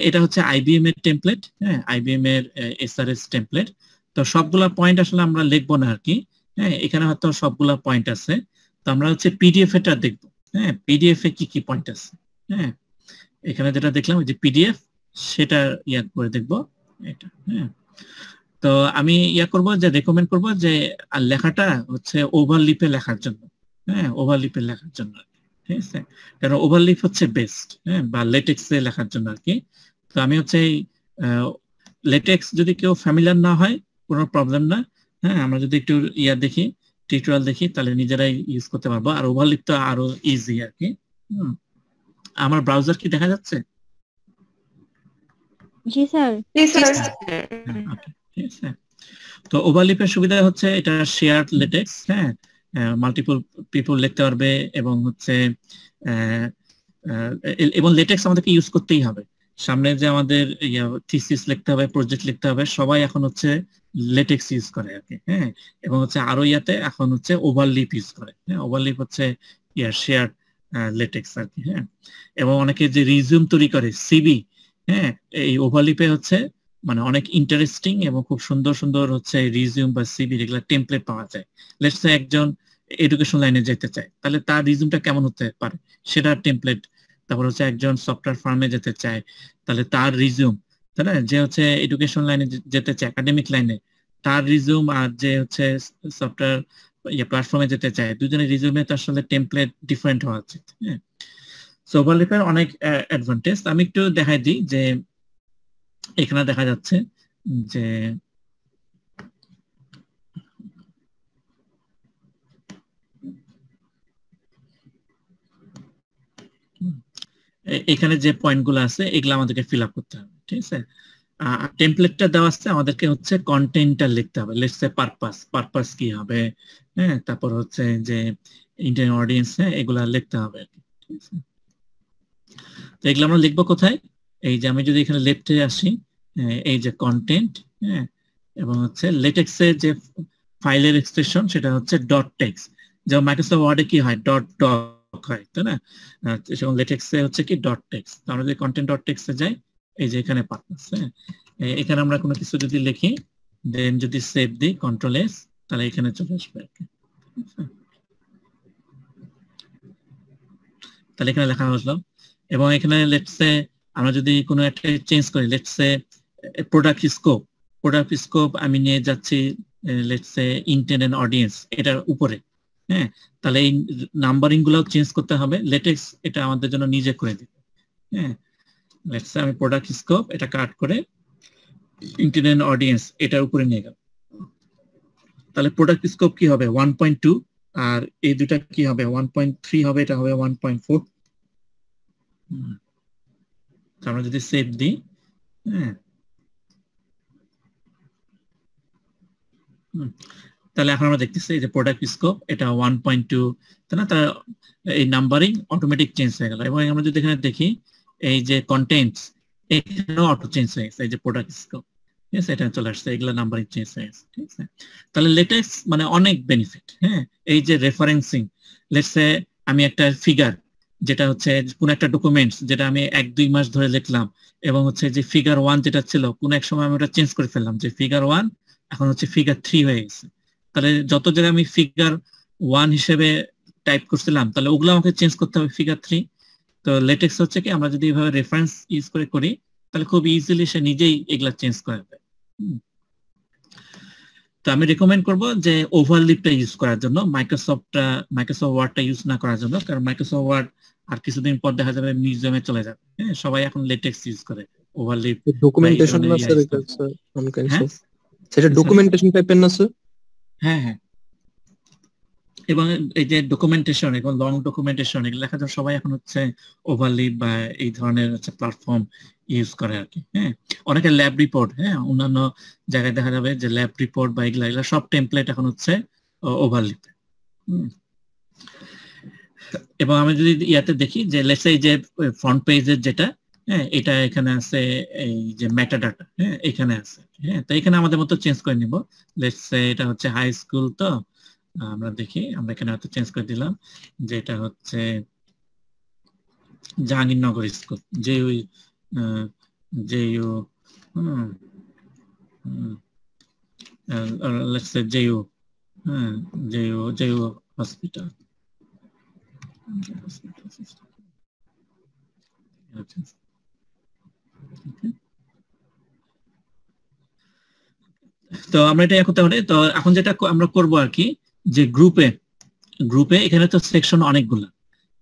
এটা হচ্ছে আইবিএম এর টেমপ্লেট। হ্যাঁ, আইবিএম এর এসআরএস টেমপ্লেট। তো সবগুলা পয়েন্ট আসলে আমরা লিখবো না আর কি। হ্যাঁ, এখানে হয়তো সবগুলা পয়েন্ট আছে, তো আমরা হচ্ছে পিডিএফ এটা দেখবো। হ্যাঁ, পিডিএফ এ কি কি পয়েন্ট আছে। হ্যাঁ, এখানে যেটা দেখলাম যে পিডিএফ, সেটা ইয়া করে দেখবো এটা। হ্যাঁ, তো আমি ইয়া করব যে রেকমেন্ড করব যে লেখাটা হচ্ছে ওভারলিপে লেখার জন্য। হ্যাঁ, ওভারলিপে লেখার জন্য, ঠিক আছে, কারণ ওভারলিপ হচ্ছে বেস্ট। হ্যাঁ, বা লেটেক্সে লেখার জন্য আর কি। তো আমি হচ্ছে লেটেক্স যদি কেউ ফ্যামিলিয়ার না হয় কোনো প্রবলেম না। হ্যাঁ, আমরা যদি একটু ইয়া দেখি, টিউটোরিয়াল দেখি, তাহলে নিজেরাই ইউজ করতে পারবো। আর ওভারলিপ তো আরো ইজি আর কি। আমার ব্রাউজার কি দেখা যাচ্ছে? জি স্যার। ঠিক আছে। তো ওভারলিপের সুবিধা হচ্ছে এটা শেয়ার্ড লেটেক্স। হ্যাঁ, মাল্টিপল পিপল লিখতে পারবে এবং হচ্ছে এবং লেটেক্স আমাদেরকে ইউজ করতেই হবে। সামনে যে আমাদের থিসিস লিখতে হবে, প্রজেক্ট লিখতে হবে, সবাই এখন হচ্ছে লেটেক্স ইউজ করে আর কি। হ্যাঁ, এবং হচ্ছে আরো ইয়াতে এখন হচ্ছে ওভারলিপ ইউজ করে। হ্যাঁ, ওভারলিপ হচ্ছে শেয়ার্ড লেটেক্স আর কি। হ্যাঁ, এবং অনেকে যে রিজিউম তৈরি করে, সিভি, হ্যাঁ, এই ওভারলিপে হচ্ছে মানে অনেক ইন্টারেস্টিং এবং খুব সুন্দর সুন্দর হচ্ছে রিজিউম বা সিভি যেগুলো টেমপ্লেট পাওয়া যায়। লেটস সে একজন এডুকেশন লাইনে যেতে চায়, তাহলে তার রিজিউমটা কেমন হতে পারে সেটা টেমপ্লেট। তারপর হচ্ছে একজন সফটওয়্যার ফার্মে যেতে চায়, তাহলে তার রিজিউম, তাই না, যে হচ্ছে এডুকেশন লাইনে যেতে চায়, একাডেমিক লাইনে, তার রিজিউম, আর যে হচ্ছে সফটওয়্যার প্ল্যাটফর্মে যেতে চায়, দুজনের রিজিউমে তো আসলে টেমপ্লেট ডিফারেন্ট হওয়া উচিত। হ্যাঁ, সো ওভারলিপের অনেক অ্যাডভান্টেজ আমি একটু দেখাই দিই। যে এখানে দেখা যাচ্ছে যে এখানে যে পয়েন্টগুলো আছে এগুলো আমাদেরকে ফিল আপ করতে হবে। ঠিক আছে, টেমপ্লেটটা দেওয়া আছে, আমাদেরকে হচ্ছে কন্টেন্টটা লিখতে হবে। লেটস সে পারপাস কি হবে, হ্যাঁ, তারপর হচ্ছে যে ইন্টেন্ডেড অডিয়েন্স, হ্যাঁ, এগুলা লিখতে হবে। ঠিক আছে, তো এগুলো আমরা লিখবো কোথায়? এই যে আমি যদি এখানে লেফটে আসি, এই যে কন্টেন্ট, হ্যাঁ, এবং হচ্ছে লেটেক্সে যে ফাইলের এক্সটেনশন সেটা হচ্ছে ডট টেক্স, যেমন মাইক্রোসফট ওয়ার্ডে কি হয় ডট ডক হয়, তাই না? এবং লেটেক্সে হচ্ছে কি ডট টেক্স। আমরা যদি কন্টেন্ট ডট টেক্সে যাই, এই যে এখানে পাচ্ছি, এখানে আমরা কোনো কিছু যদি লিখি, দেন যদি সেভ দিই কন্ট্রোল এস, তাহলে এখানে চলে আসবে। তাহলে এখানে লেখা হলো, এবং এখানে লেটসে আমরা যদি কোনো একটা চেঞ্জ করি, লেটসে প্রোডাক্ট স্কোপ আমি নিয়ে যাচ্ছি লেটসে ইন্টেন্ট এন্ড অডিয়েন্স এটার উপরে, হ্যাঁ, তাহলে এই নাম্বারিং গুলো চেঞ্জ করতে হবে, লেটেক্স এটা আমাদের জন্য নিজে করে দিবে। হ্যাঁ, লেটসে আমি প্রোডাক্ট স্কোপ এটা কাট করে ইন্টেন্ট এন্ড অডিয়েন্স এটার উপরে নিয়ে গেল, তাহলে প্রোডাক্ট স্কোপ কি হবে 1.2 আর এই দুটা কি হবে 1.3 হবে, এটা হবে 1.4। আমরা যদি সেভ দিই, হ্যাঁ, তাহলে এখন আমরা দেখতেছি যে প্রোডাক্ট স্কোপ এটা 1.2, তাই না? তাহলে এই নাম্বারিং অটোমেটিক চেঞ্জ হয়ে গেল। এবং আমরা যদি এখানে দেখি এই যে কন্টেন্টস এখানেও অটো চেঞ্জ হয়ে গেছে, এই যে প্রোডাক্ট স্কোপ, ঠিক আছে, এটা চলে আসছে, এগুলো নাম্বারিং চেঞ্জ হয়ে গেছে, ঠিক আছে? তাহলে লেটেক্স মানে অনেক বেনিফিট। হ্যাঁ, এই যে রেফারেন্সিং, লেটসে আমি একটা ফিগার যেটা হচ্ছে কোন একটা ডকুমেন্টস যেটা আমি 1-2 মাস ধরে লিখলাম, এবং হচ্ছে যে ফিগার 1 যেটা ছিল কোন এক সময় আমি ওটা চেঞ্জ করে ফেললাম, যে ফিগার 1 এখন হচ্ছে ফিগার 3 হয়ে গেছে, তাহলে যত জায়গায় আমি ফিগার 1 হিসেবে টাইপ করছিলাম তাহলে ওগুলো আমাকে চেঞ্জ করতে হবে ফিগার 3। তো লেটেক্স হচ্ছে কি আমরা যদি এইভাবে রেফারেন্স ইউজ করে করি তাহলে খুব ইজিলি সে নিজেই এগুলা চেঞ্জ করে দেয়। তো আমি রেকমেন্ড করব যে ওভারলিপটা ইউজ করার জন্য, মাইক্রোসফট ওয়ার্ডটা ইউজ না করার জন্য, কারণ মাইক্রোসফট ওয়ার্ড আর কিছুদিন পর দেখা যাবে মিউজিয়ামে চলে যাবে। হ্যাঁ, সবাই এখন লেটেক্স ইউজ করে, ওভারলিপ ডকুমেন্টেশন না স্যার, এটা স্যার সাম কাইন্ডস অফ সেটা ডকুমেন্টেশন টাইপের না স্যার? হ্যাঁ হ্যাঁ, এবং এই যে ডকুমেন্টেশন এবং লং ডকুমেন্টেশন এগুলো লেখার জন্য সবাই এখন হচ্ছে ওভারলিপ বা এই ধরনের হচ্ছে প্ল্যাটফর্ম ইউজ করে আর কি। হ্যাঁ, অনেকে ল্যাব রিপোর্ট, হ্যাঁ, অন্যান্য জায়গায় দেখা যাবে যে ল্যাব রিপোর্ট বা এগুলা সব টেমপ্লেট এখন হচ্ছে ওভারলিপ। এবং আমি যদি ইয়াতে দেখি যে লেটস সে এই যে ফ্রন্ট পেজের যেটা, হ্যাঁ, এটা এখানে আছে এই যে মেটা ডাটা, হ্যাঁ, এখানে আছে। হ্যাঁ, তো এখানে আমাদের মতো চেঞ্জ করে নিব। লেটস সে এটা হচ্ছে হাই স্কুল, তো আমরা দেখি আমরা এখানে হয়তো চেঞ্জ করে দিলাম যে এটা হচ্ছে Jahangirnagar school, let's say JU hospital. তো আমরা এটা করতে পারি। তো এখন যেটা আমরা করব আর কি, যে গ্রুপে এখানে তো সেকশন অনেকগুলা,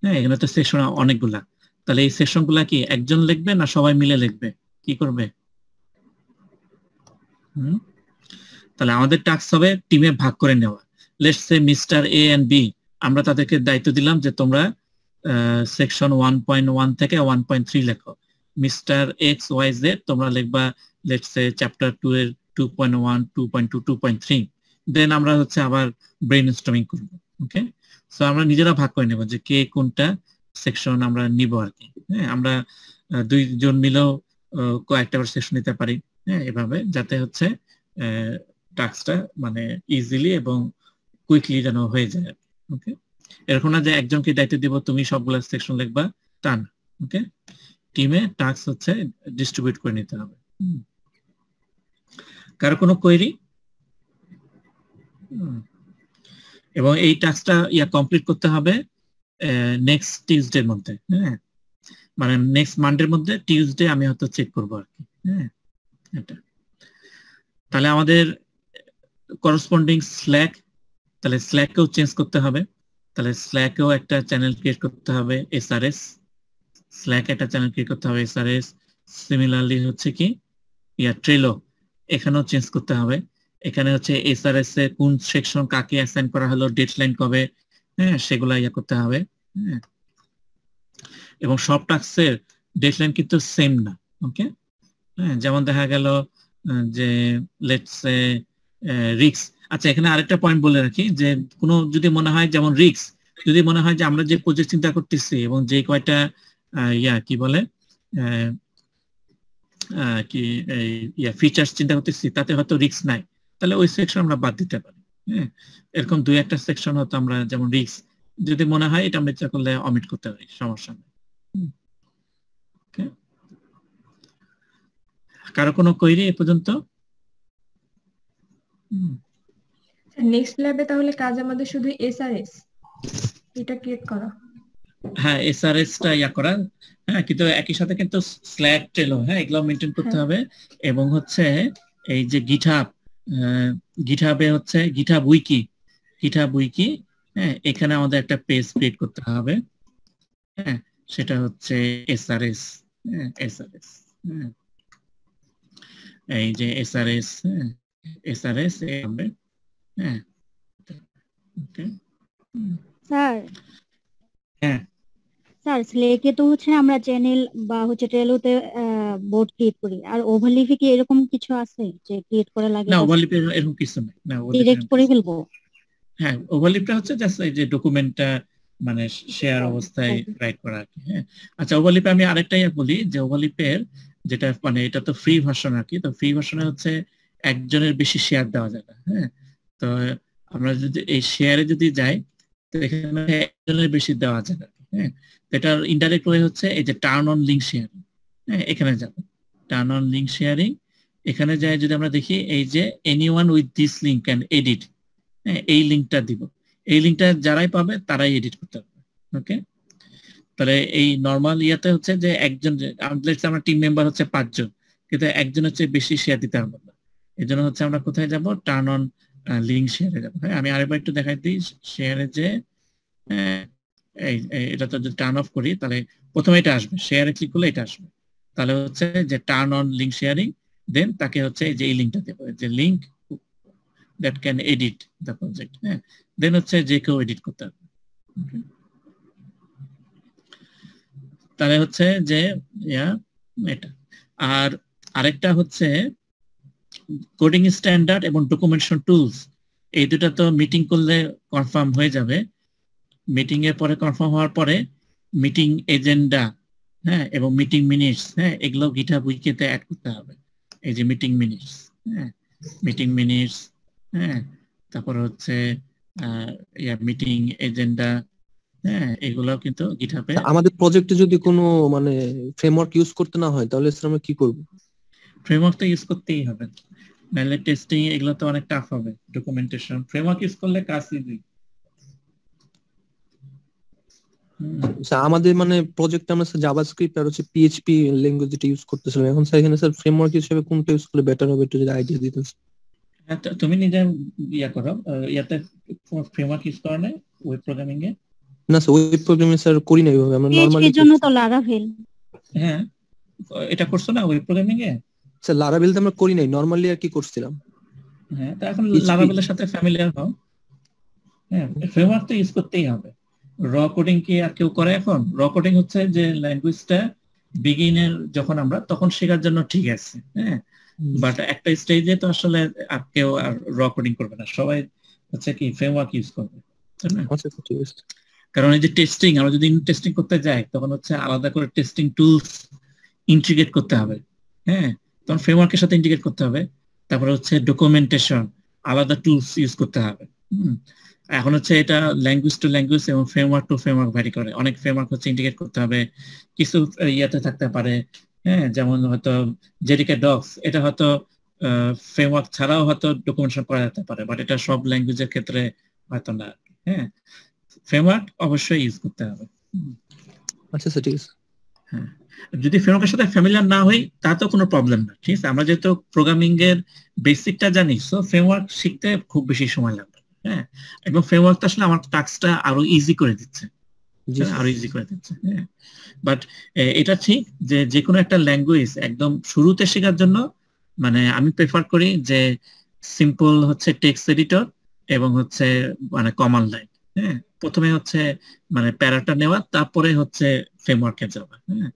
হ্যাঁ, এখানে তো সেকশন অনেকগুলা, তাহলে এই সেকশন গুলা কি একজন লিখবে না সবাই মিলে লিখবে, কি করবে? তাহলে আমাদের টাস্ক হবে টিমে ভাগ করে নেওয়া। Let's say mister A and B, আমরা তাদেরকে দায়িত্ব দিলাম যে তোমরা সেকশন 1.1 থেকে 1.3 লেখো। মিস্টার এক্স ওয়াই জেড তোমরা লিখবা লেটস সে চ্যাপ্টার 2 এর 2.1, 2.2, 2.3। দেন আমরা হচ্ছে আবার ব্রেইনস্টর্মিং করব। ওকে, সো আমরা নিজেরা ভাগ করে নেব যে কে কোনটা সেকশন আমরা নিব আর কি। হ্যাঁ, আমরা 2 জন মিলেও কয়েকটা সেকশন নিতে পারি, হ্যাঁ, এভাবে যাতে হচ্ছে টাস্কটা মানে ইজিলি এবং কুইকলি যেন হয়ে যায়। ওকে, এরকম না যে একজনকে দায়িত্ব দিব তুমি সবগুলা সেকশন লিখবা, তা না। ওকে, টিমে টাস্ক হচ্ছে ডিস্ট্রিবিউট করে নিতে হবে। কারো কোনো কোয়েরি? এবং এই টাস্কটা কমপ্লিট করতে হবে নেক্সট টিউসডের মধ্যে। হ্যাঁ, মানে নেক্সট মানডের মধ্যে, টিউসডে আমি হয়তো চেক করবো আর কি। হ্যাঁ, এটা তাহলে আমাদের করসপন্ডিং স্ল্যাক, তাহলে স্ল্যাকেও চেঞ্জ করতে হবে। তাহলে স্ল্যাকেও একটা চ্যানেল ক্রিয়েট করতে হবে, এসআরএস স্ল্যাক একটা চ্যানেল ক্রিয়েট করতে হবে এসআরএস। সিমিলারলি হচ্ছে কি ট্রেলো, এখানেও চেঞ্জ করতে হবে। এখানে হচ্ছে এসআরএস এ কোন সেকশন কাকে অ্যাসাইন করা হলো, ডেডলাইন কবে, হ্যাঁ, সেগুলা করতে হবে। হ্যাঁ, এবং সব টাস্কের ডেডলাইন কিন্তু সেম না। ওকে, হ্যাঁ, যেমন দেখা গেল যে লেটস সে রিক্স। আচ্ছা, এখানে আরেকটা পয়েন্ট বলে রাখি যে কোনো যদি মনে হয় যেমন রিক্স, যদি মনে হয় যে আমরা যে প্রজেক্ট চিন্তা করতেছি এবং যে কয়টা কি বলে কি ফিচার্স চিন্তা করতেছি তাতে হয়তো রিস্ক নাই, তাহলে ওই সেকশন আমরা বাদ দিতে পারি। হ্যাঁ, এরকম 2-1টা সেকশন হয়তো আমরা যেমন রিস্ক যদি মনে হয় এটা আমরা ইচ্ছা করলে অমিট করতে পারি, সমস্যা নেই। কারো কোনো কোয়েরি এ পর্যন্ত? নেক্সট ল্যাবে তাহলে কাজ আমাদের শুধু এসআরএস এটা ক্রিয়েট করা। হ্যাঁ, এসআরএস টা করা, হ্যাঁ, কিন্তু একই সাথে কিন্তু স্ল্যাক টেলো, হ্যাঁ, এগুলো মেইনটেইন করতে হবে। এবং হচ্ছে এই যে গিটহাবে হচ্ছে গিটহাব উইকি, হ্যাঁ, এখানে আমাদের একটা পেজ ক্রিয়েট করতে হবে। হ্যাঁ, সেটা হচ্ছে এসআরএস, হ্যাঁ, এসআরএস, হ্যাঁ, এই যে এসআরএস, এসআরএস হবে। হ্যাঁ, ওকে স্যার। হ্যাঁ স্যার, স্লেকে তো হচ্ছে আমরা চ্যানেল বা হচ্ছে ট্রেলোতে বোর্ড ক্রিয়েট করি, আর ওভারলিপে কি এরকম কিছু আছে যে ক্রিয়েট করা লাগে? না, ওভারলিপে এরকম কিছু নেই। না, ডিরেক্ট করে ফেলবো? হ্যাঁ, ওভারলিপটা হচ্ছে জাস্ট এই যে ডকুমেন্টটা মানে শেয়ার অবস্থায় রাইট করা আর কি। হ্যাঁ, আচ্ছা, ওভারলিপে আমি আরেকটাই বলি যে ওভারলিপের যেটা মানে এটা তো ফ্রি ভার্সন আর কি। তো ফ্রি ভার্সনে হচ্ছে একজনের বেশি শেয়ার দেওয়া যায় না। হ্যাঁ, তো আমরা যদি এই শেয়ারে যদি যাই তো এখানে একজনের বেশি দেওয়া যায় না। হ্যাঁ, এটার ইনডাইরেক্ট ওয়ে হচ্ছে এই যে টার্ন অন লিংক শেয়ারিং। হ্যাঁ, এখানে যাব, টার্ন অন লিংক শেয়ারিং, এখানে যাই যদি আমরা দেখি এই যে anyone with this link can edit. হ্যাঁ, এই লিংকটা দিব, এই লিংকটা যারাই পাবে তারাই এডিট করতে পারবে। ওকে, তাহলে এই নর্মাল ইয়াতে হচ্ছে যে একজন, আমরা টিম মেম্বার হচ্ছে 5 জন, কিন্তু একজন হচ্ছে বেশি শেয়ার দিতে পারবো না। এই জন্য হচ্ছে আমরা কোথায় যাব, টার্ন অন লিংক শেয়ারে যাবো। হ্যাঁ, আমি আরেকবার একটু দেখাই দিই শেয়ারে যে এটা তো যদি টার্ন অফ করি তাহলে প্রথমে এটা আসবে, শেয়ারে ক্লিক করলে এটা আসবে। তাহলে হচ্ছে যে টার্ন অন লিংক শেয়ারিং, দেন তাকে হচ্ছে যে এই লিংকটা দেবো, যে link that can edit the project. হ্যাঁ, দেন হচ্ছে যে কেউ এডিট করতে পারবে। তাহলে হচ্ছে যে এটা। আর আরেকটা হচ্ছে কোডিং স্ট্যান্ডার্ড এবং ডকুমেন্টেশন টুলস, এই দুটো তো মিটিং করলে কনফার্ম হয়ে যাবে। মিটিং এর পরে কনফার্ম হওয়ার পরে মিটিং এজেন্ডা, হ্যাঁ, এবং মিটিং মিনিটস, হ্যাঁ, এগুলো গিটহাব উইকিতে অ্যাড করতে হবে। এই যে মিটিং মিনিটস, হ্যাঁ, মিটিং মিনিটস, হ্যাঁ, তারপর হচ্ছে মিটিং এজেন্ডা, হ্যাঁ, এগুলো কিন্তু গিটহাবে। আমাদের প্রজেক্টে যদি কোনো মানে ফ্রেমওয়ার্ক ইউজ করতে না হয় তাহলে আমরা কি করব? ফ্রেমওয়ার্ক তো ইউজ করতেই হবে, নাহলে টেস্টিং এগুলো তো অনেক টাফ হবে। ডকুমেন্টেশন ফ্রেমওয়ার্ক ইউজ করলে কাজ ইজি। আমাদের মানে প্রজেক্টে আমরা জাভাস্ক্রিপ্ট আর হচ্ছে পিএইচপি ল্যাঙ্গুয়েজ যেটা ইউজ করতেছিলাম, এখন স্যার এখানে স্যার ফ্রেমওয়ার্ক হিসেবে কোনটা ইউজ করলে বেটার হবে একটু যদি আইডিয়া দিতেন। হ্যাঁ, তুমি নিজে করো, ইয়াতে ফ্রেমওয়ার্ক ইউজ করো না ওয়েব প্রোগ্রামিং এ? না স্যার, ওয়েব প্রোগ্রামিং স্যার করি না এইভাবে, আমরা নরমালি এর জন্য তো লারাভেল। হ্যাঁ, এটা করছো না ওয়েব প্রোগ্রামিং এ? স্যার লারাভেল তো আমরা করি নাই, নরমালি আর কি করছিলাম। হ্যাঁ, তো এখন লারাভেলের সাথে ফ্যামিলিয়ার হও। হ্যাঁ, ফ্রেমওয়ার্ক তো ইউজ করতেই হবে। র কোডিং কি আর কেউ করে এখন? র কোডিং হচ্ছে যে ল্যাঙ্গুয়েজটা বিগিনার যখন আমরা তখন শেখার জন্য ঠিক আছে। হ্যাঁ, বাট একটা স্টেজে তো আসলে আর কেউ আর র কোডিং করবে না, সবাই হচ্ছে কি ফ্রেমওয়ার্ক ইউজ করবে, তাই না? কারণ এই যে টেস্টিং, আমরা যদি টেস্টিং করতে যাই তখন হচ্ছে আলাদা করে টেস্টিং টুলস ইন্টিগ্রেট করতে হবে। হ্যাঁ, তখন ফ্রেমওয়ার্কের সাথে ইন্টিগ্রেট করতে হবে। তারপরে হচ্ছে ডকুমেন্টেশন, আলাদা টুলস ইউজ করতে হবে। এখন হচ্ছে এটা ল্যাঙ্গুয়েজ টু ল্যাঙ্গুয়েজ এবং ফ্রেমওয়ার্ক টু ফ্রেমওয়ার্ক ভ্যারি করে। অনেক ফ্রেমওয়ার্ক হচ্ছে ইন্টিগ্রেট করতে হবে, কিছু ইয়াতে থাকতে পারে। হ্যাঁ, যেমন হয়তো জেডিকে ডক্স, এটা হয়তো ফ্রেমওয়ার্ক ছাড়াও হয়তো ডকুমেন্টেশন করা যেতে পারে, বাট এটা সব ল্যাঙ্গুয়েজের ক্ষেত্রে হয়তো না। হ্যাঁ, ফ্রেমওয়ার্ক অবশ্যই ইউজ করতে হবে। আচ্ছা স্যার, ঠিক আছে। হ্যাঁ, যদি ফ্রেমওয়ার্কের সাথে ফ্যামিলিয়ার না হই তা তো কোনো প্রবলেম না, ঠিক আছে। আমরা যেহেতু প্রোগ্রামিং এর বেসিকটা জানি, সো ফ্রেমওয়ার্ক শিখতে খুব বেশি সময় লাগবে। হ্যাঁ, এবং ফ্রেমওয়ার্ক আসলে আমার টাস্কটা আরো ইজি করে দিচ্ছে, আরো ইজি করে দিচ্ছে। হ্যাঁ, বাট এটা ঠিক যে কোনো একটা ল্যাঙ্গুয়েজ একদম শুরুতে শেখার জন্য মানে আমি প্রেফার করি যে সিম্পল হচ্ছে টেক্সট এডিটর এবং হচ্ছে মানে কমান্ড লাইন। হ্যাঁ, প্রথমে হচ্ছে মানে প্যারাটা নেওয়া, তারপরে হচ্ছে ফ্রেমওয়ার্কে যাওয়া। হ্যাঁ,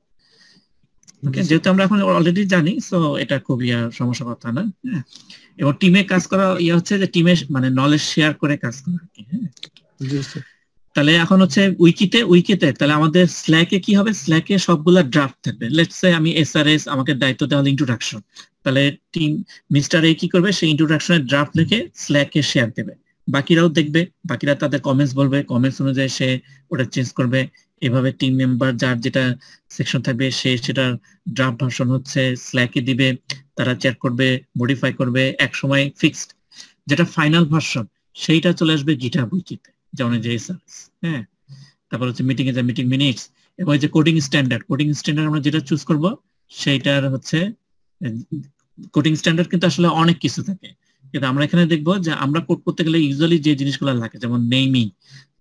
ওকে, যেহেতু আমরা এখন অলরেডি জানি, সো এটা খুবই সমস্যা কথা না। হ্যাঁ, এবং টিমে কাজ করা হচ্ছে যে টিমে মানে নলেজ শেয়ার করে কাজ করা আর কি। হ্যাঁ, তাহলে এখন হচ্ছে উইকিতে তাহলে আমাদের স্ল্যাকে কি হবে, স্ল্যাকে সবগুলা ড্রাফট থাকবে। লেটস সে আমি এসআরএস, আমাকে দায়িত্ব দেওয়া হলো ইন্ট্রোডাকশন, তাহলে টিম মিস্টার এ কি করবে, সেই ইন্ট্রোডাকশনের ড্রাফট লিখে স্ল্যাকে শেয়ার দেবে, বাকিরাও দেখবে, বাকিরা তাদের কমেন্টস বলবে, কমেন্টস অনুযায়ী সে ওটা চেঞ্জ করবে। এভাবে টিম মেম্বার যার যেটা সেকশন থাকবে সে সেটার ড্রাফট ভার্সন হচ্ছে স্ল্যাকে দিবে, তারা চ্যাট করবে, মডিফাই করবে, এক সময় ফিক্সড যেটা ফাইনাল ভার্সন সেইটা চলে আসবে গিটহাব উইকিতে, যেমন যে এসআরএস। হ্যাঁ, তারপর হচ্ছে মিটিং এ যে মিটিং মিনিটস, এবং যে কোডিং স্ট্যান্ডার্ড আমরা যেটা চুজ করব সেইটার হচ্ছে কোডিং স্ট্যান্ডার্ড কিন্তু আসলে অনেক কিছু থাকে, কিন্তু আমরা এখানে দেখবো যে আমরা কোড করতে গেলে ইউজুয়ালি যে জিনিসগুলো লাগে, যেমন নেমিং,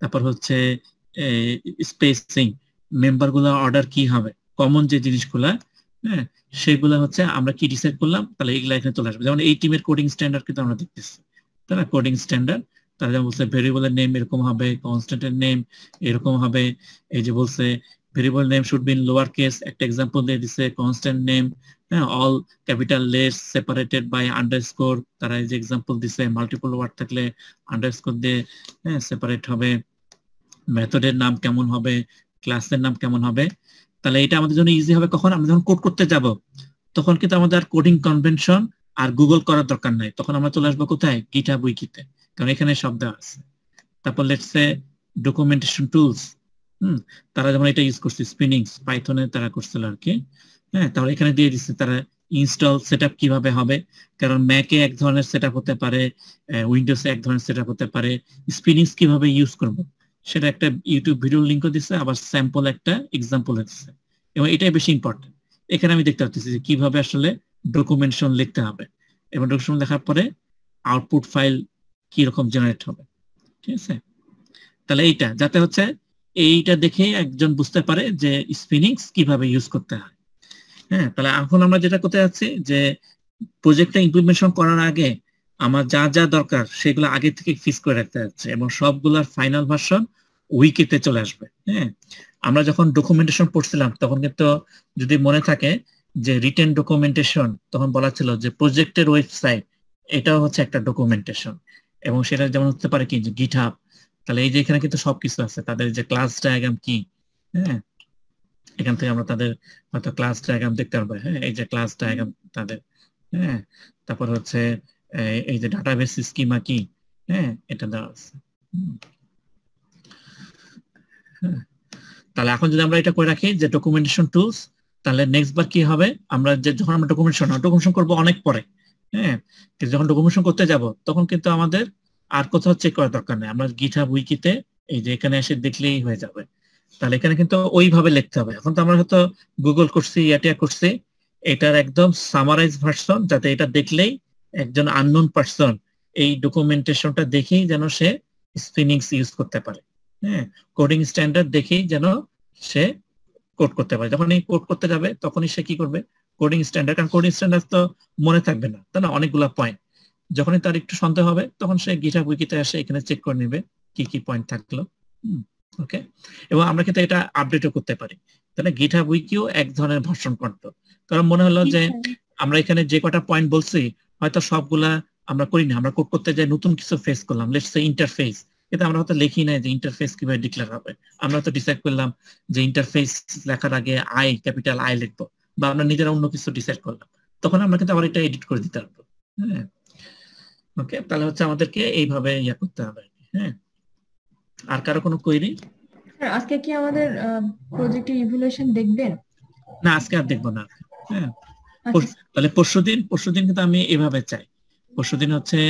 তারপর হচ্ছে স্পেসিং, মেম্বার গুলা অর্ডার কি হবে, কমন যে জিনিসগুলা, হ্যাঁ সেগুলো হচ্ছে আমরা কি ডিসাইড করলাম, তাহলে এইগুলা এখানে চলে আসবে। যেমন এই টিমের কোডিং স্ট্যান্ডার্ড কিন্তু আমরা দেখতেছি, তাই না, কোডিং স্ট্যান্ডার্ড। তাহলে যেমন বলছে ভেরিয়েবলের নেম এরকম হবে, কনস্ট্যান্টের নেম এরকম হবে, এই যে বলছে variable name should be in lower case, একটা এক্সাম্পল দিয়ে দিছে, কনস্ট্যান্ট নেম হ্যাঁ all capital less separated by underscore, তারা এই যে এক্সাম্পল দিছে মাল্টিপল ওয়ার্ড থাকলে আন্ডারস্কোর দিয়ে হ্যাঁ সেপারেট হবে, মেথডের নাম কেমন হবে, ক্লাসের নাম কেমন হবে। তাহলে এটা আমাদের জন্য ইজি হবে কখন, আমরা যখন কোড করতে যাব তখন কিন্তু আমাদের আর কোডিং কনভেনশন আর গুগল করার দরকার নাই, তখন আমরা চলে আসবো কোথায়, গিটহাব উইকিতে, কারণ এখানে সব দেওয়া আছে। তারপর লেটস সে ডকুমেন্টেশন টুলস, তারা যেমন এটা ইউজ করছে স্পিনিংস, পাইথনে তারা করছিল আর কি। হ্যাঁ, তাহলে এখানে দিয়ে দিচ্ছে তারা ইনস্টল সেটআপ কিভাবে হবে, কারণ ম্যাকে এক ধরনের সেটআপ হতে পারে, উইন্ডোজে এক ধরনের সেটআপ হতে পারে, স্পিনিংস কিভাবে ইউজ করব সেটা একটা ইউটিউব ভিডিও লিংকও দিচ্ছে, আবার স্যাম্পল একটা এক্সাম্পল দিচ্ছে, এবং এটাই বেশি ইম্পর্টেন্ট। এখানে আমি দেখতে পাচ্ছি যে কিভাবে আসলে ডকুমেন্টেশন লিখতে হবে, এবং ডকুমেন্টেশন লেখার পরে আউটপুট ফাইল কি রকম জেনারেট হবে, ঠিক আছে। তাহলে এইটা যাতে হচ্ছে এইটা দেখে একজন বুঝতে পারে যে স্পিনিংস কিভাবে ইউজ করতে হয়। হ্যাঁ, তাহলে এখন আমরা যেটা করতে যাচ্ছি যে প্রজেক্টটা ইমপ্লিমেন্টেশন করার আগে আমার যা যা দরকার সেগুলো আগে থেকে ফিক্স করে রাখতে যাচ্ছে, এবং সবগুলোর ফাইনাল ভার্সন উইকিতে চলে আসবে। হ্যাঁ, আমরা যখন ডকুমেন্টেশন পড়ছিলাম তখন কিন্তু যদি মনে থাকে যে রিটেন ডকুমেন্টেশন, তখন বলা ছিল যে প্রজেক্টের ওয়েবসাইট এটাও হচ্ছে একটা ডকুমেন্টেশন, এবং সেটা যেমন হতে পারে কি যে গিটহাব। তাহলে এই যে এখানে কিন্তু সবকিছু আছে, তাদের যে ক্লাস ডায়াগ্রাম কি, হ্যাঁ এখান থেকে আমরা তাদের হয়তো ক্লাস ডায়াগ্রাম দেখতে পারবো। হ্যাঁ, এই যে ক্লাস ডায়াগ্রাম তাদের, হ্যাঁ তারপর হচ্ছে এই যে ডাটাবেস স্কিমা কি, হ্যাঁ এটা দেওয়া আছে। তাহলে এখন যদি আমরা এটা করে রাখি যে ডকুমেন্টেশন টুলস, তাহলে নেক্সট বার কি হবে, আমরা যে যখন আমরা ডকুমেন্টেশন করবো অনেক পরে, হ্যাঁ কিন্তু যখন ডকুমেন্টেশন করতে যাব তখন কিন্তু আমাদের আর কোথাও চেক করার দরকার নেই, আমরা গিটহাব উইকিতে এই যে এখানে এসে দেখলেই হয়ে যাবে। তাহলে এখানে কিন্তু ওইভাবে লিখতে হবে। এখন তো আমরা হয়তো গুগল করছি, ইয়াটিয়া করছি, এটার একদম সামারাইজ ভার্সন, যাতে এটা দেখলেই একজন আননোন পারসন এই ডকুমেন্টেশনটা দেখেই যেন সে স্পিনিংস ইউজ করতে পারে, হ্যাঁ কোডিং স্ট্যান্ডার্ড দেখেই যেন সে কোড করতে পারে। যখন এই কোড করতে যাবে তখনই সে কি করবে, কোডিং স্ট্যান্ডার্ড, কারণ কোডিং স্ট্যান্ডার্ড তো মনে থাকবে না, তাই না, অনেকগুলা পয়েন্ট। যখনই তার একটু সন্দেহ হবে তখন সে গিটহাব উইকিতে আসে, এখানে চেক করে নেবে কি কি পয়েন্ট থাকলো। ওকে, এবং আমরা কিন্তু এটা আপডেটও করতে পারি। তাহলে গিটহাব উইকিও এক ধরনের ভার্সন কন্ট্রোল। কারণ মনে হলো যে আমরা এখানে যে কটা পয়েন্ট বলছি হয়তো সবগুলা আমরা করি না, আমরা কোড করতে যাই নতুন কিছু ফেস করলাম, লেটস সে ইন্টারফেস, কিন্তু আমরা হয়তো লিখি নাই যে ইন্টারফেস কিভাবে ডিক্লেয়ার হবে, আমরা তো ডিসাইড করলাম যে ইন্টারফেস লেখার আগে আই, ক্যাপিটাল আই লিখবো, বা আমরা নিজেরা অন্য কিছু ডিসাইড করলাম, তখন আমরা কিন্তু আবার এটা এডিট করে দিতে পারবো। হ্যাঁ ওকে, তাহলে হচ্ছে আমাদেরকে এইভাবে ইয়া করতে হবে। হ্যাঁ, আর কারো কোনো কোয়েরি? স্যার আজকে কি আমাদের প্রজেক্টের ইভ্যালুয়েশন দেখবেন? না, আজকে আর দেখবো না। হ্যাঁ, তাহলে পরশুদিন কিন্তু আমি এভাবে চাই, পরশুদিন হচ্ছে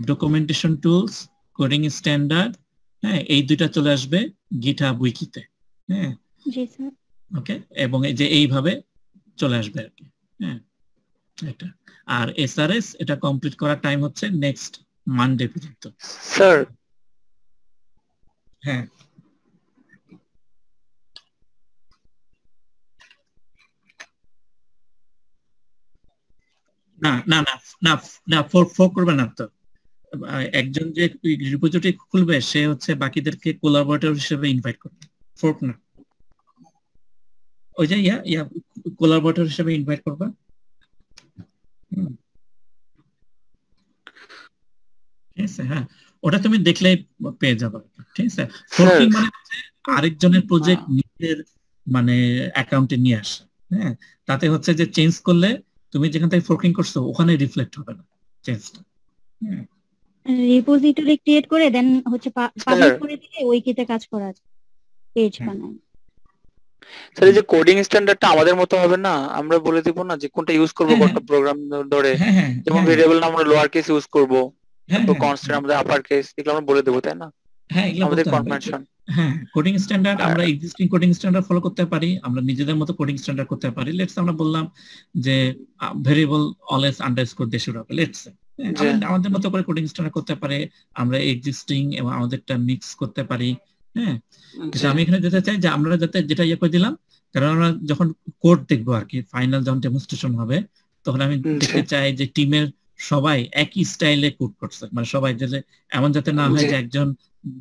ডকুমেন্টেশন টুলস, কোডিং স্ট্যান্ডার্ড, হ্যাঁ এই দুইটা চলে আসবে গিটহাব উইকিতে। হ্যাঁ জি স্যার। ওকে, এবং এই যে এইভাবে চলে আসবে আর কি। হ্যাঁ এটা, আর এসআরএস এটা কমপ্লিট করার টাইম হচ্ছে নেক্সট মানডে পর্যন্ত। স্যার হ্যাঁ না না না না না, ফোর করবে না তো। একজন যে রিপোজিটরি খুলবে সে হচ্ছে বাকিদেরকে কোলাবরেটর হিসেবে ইনভাইট করবে, ফোর্ক না। ওই যে ইয়া কোলাবরেটর হিসেবে ইনভাইট করবে। ঠিক আছে, হ্যাঁ ওটা তুমি দেখলে পেয়ে যাবে, ঠিক আছে। ফোর্কিং মানে হচ্ছে আরেকজনের প্রজেক্ট নিজের মানে অ্যাকাউন্টে নিয়ে আসে, হ্যাঁ, তাতে হচ্ছে যে চেঞ্জ করলে তুমি যেখান থেকে ফোর্কিং করছো ওখানে রিফ্লেক্ট হবে না চেঞ্জটা। রিপোজিটরি ক্রিয়েট করে দেন হচ্ছে পাবলিশ করে দিলে উইকিতে কাজ করা যায়, পেজ বানায়। স্যার এই যে কোডিং স্ট্যান্ডার্ডটা আমাদের মতো হবে না, আমরা বলে দিব না যে কোনটা ইউজ করব কোনটা প্রোগ্রাম ধরে, যেমন ভেরিয়েবল নাম আমরা লোয়ার কেস ইউজ করব, তারপর কনস্ট্যান্ট আমরা আপার কেস, এগুলো আমরা বলে দেব, তাই না? হ্যাঁ, এগুলো আমাদের বলতে হবে। কনভেনশন। হ্যাঁ, কোডিং স্ট্যান্ডার্ড আমরা এক্সিস্টিং কোডিং স্ট্যান্ডার্ড ফলো করতে পারি, আমরা নিজেদের মতো কোডিং স্ট্যান্ডার্ড করতে পারি। লেটস আমরা বললাম যে ভেরিয়েবল অলওয়েজ আন্ডারস্কোর দিয়ে শুরু হবে, লেটস আমাদের মতো করে কোডিং স্ট্যান্ডার্ড করতে পারে, আমরা এক্সিস্টিং এবং আমাদেরটা মিক্স করতে পারি। হ্যাঁ, কিন্তু আমি এখানে যেতে চাই যে আমরা যাতে যেটা ইয়ে করে দিলাম, কারণ আমরা যখন কোড দেখবো আর কি, ফাইনাল যখন ডেমনস্ট্রেশন হবে তখন আমি দেখতে চাই যে টিমের সবাই একই স্টাইলে কোড করছে, মানে সবাই যে এমন যাতে না হয় যে একজন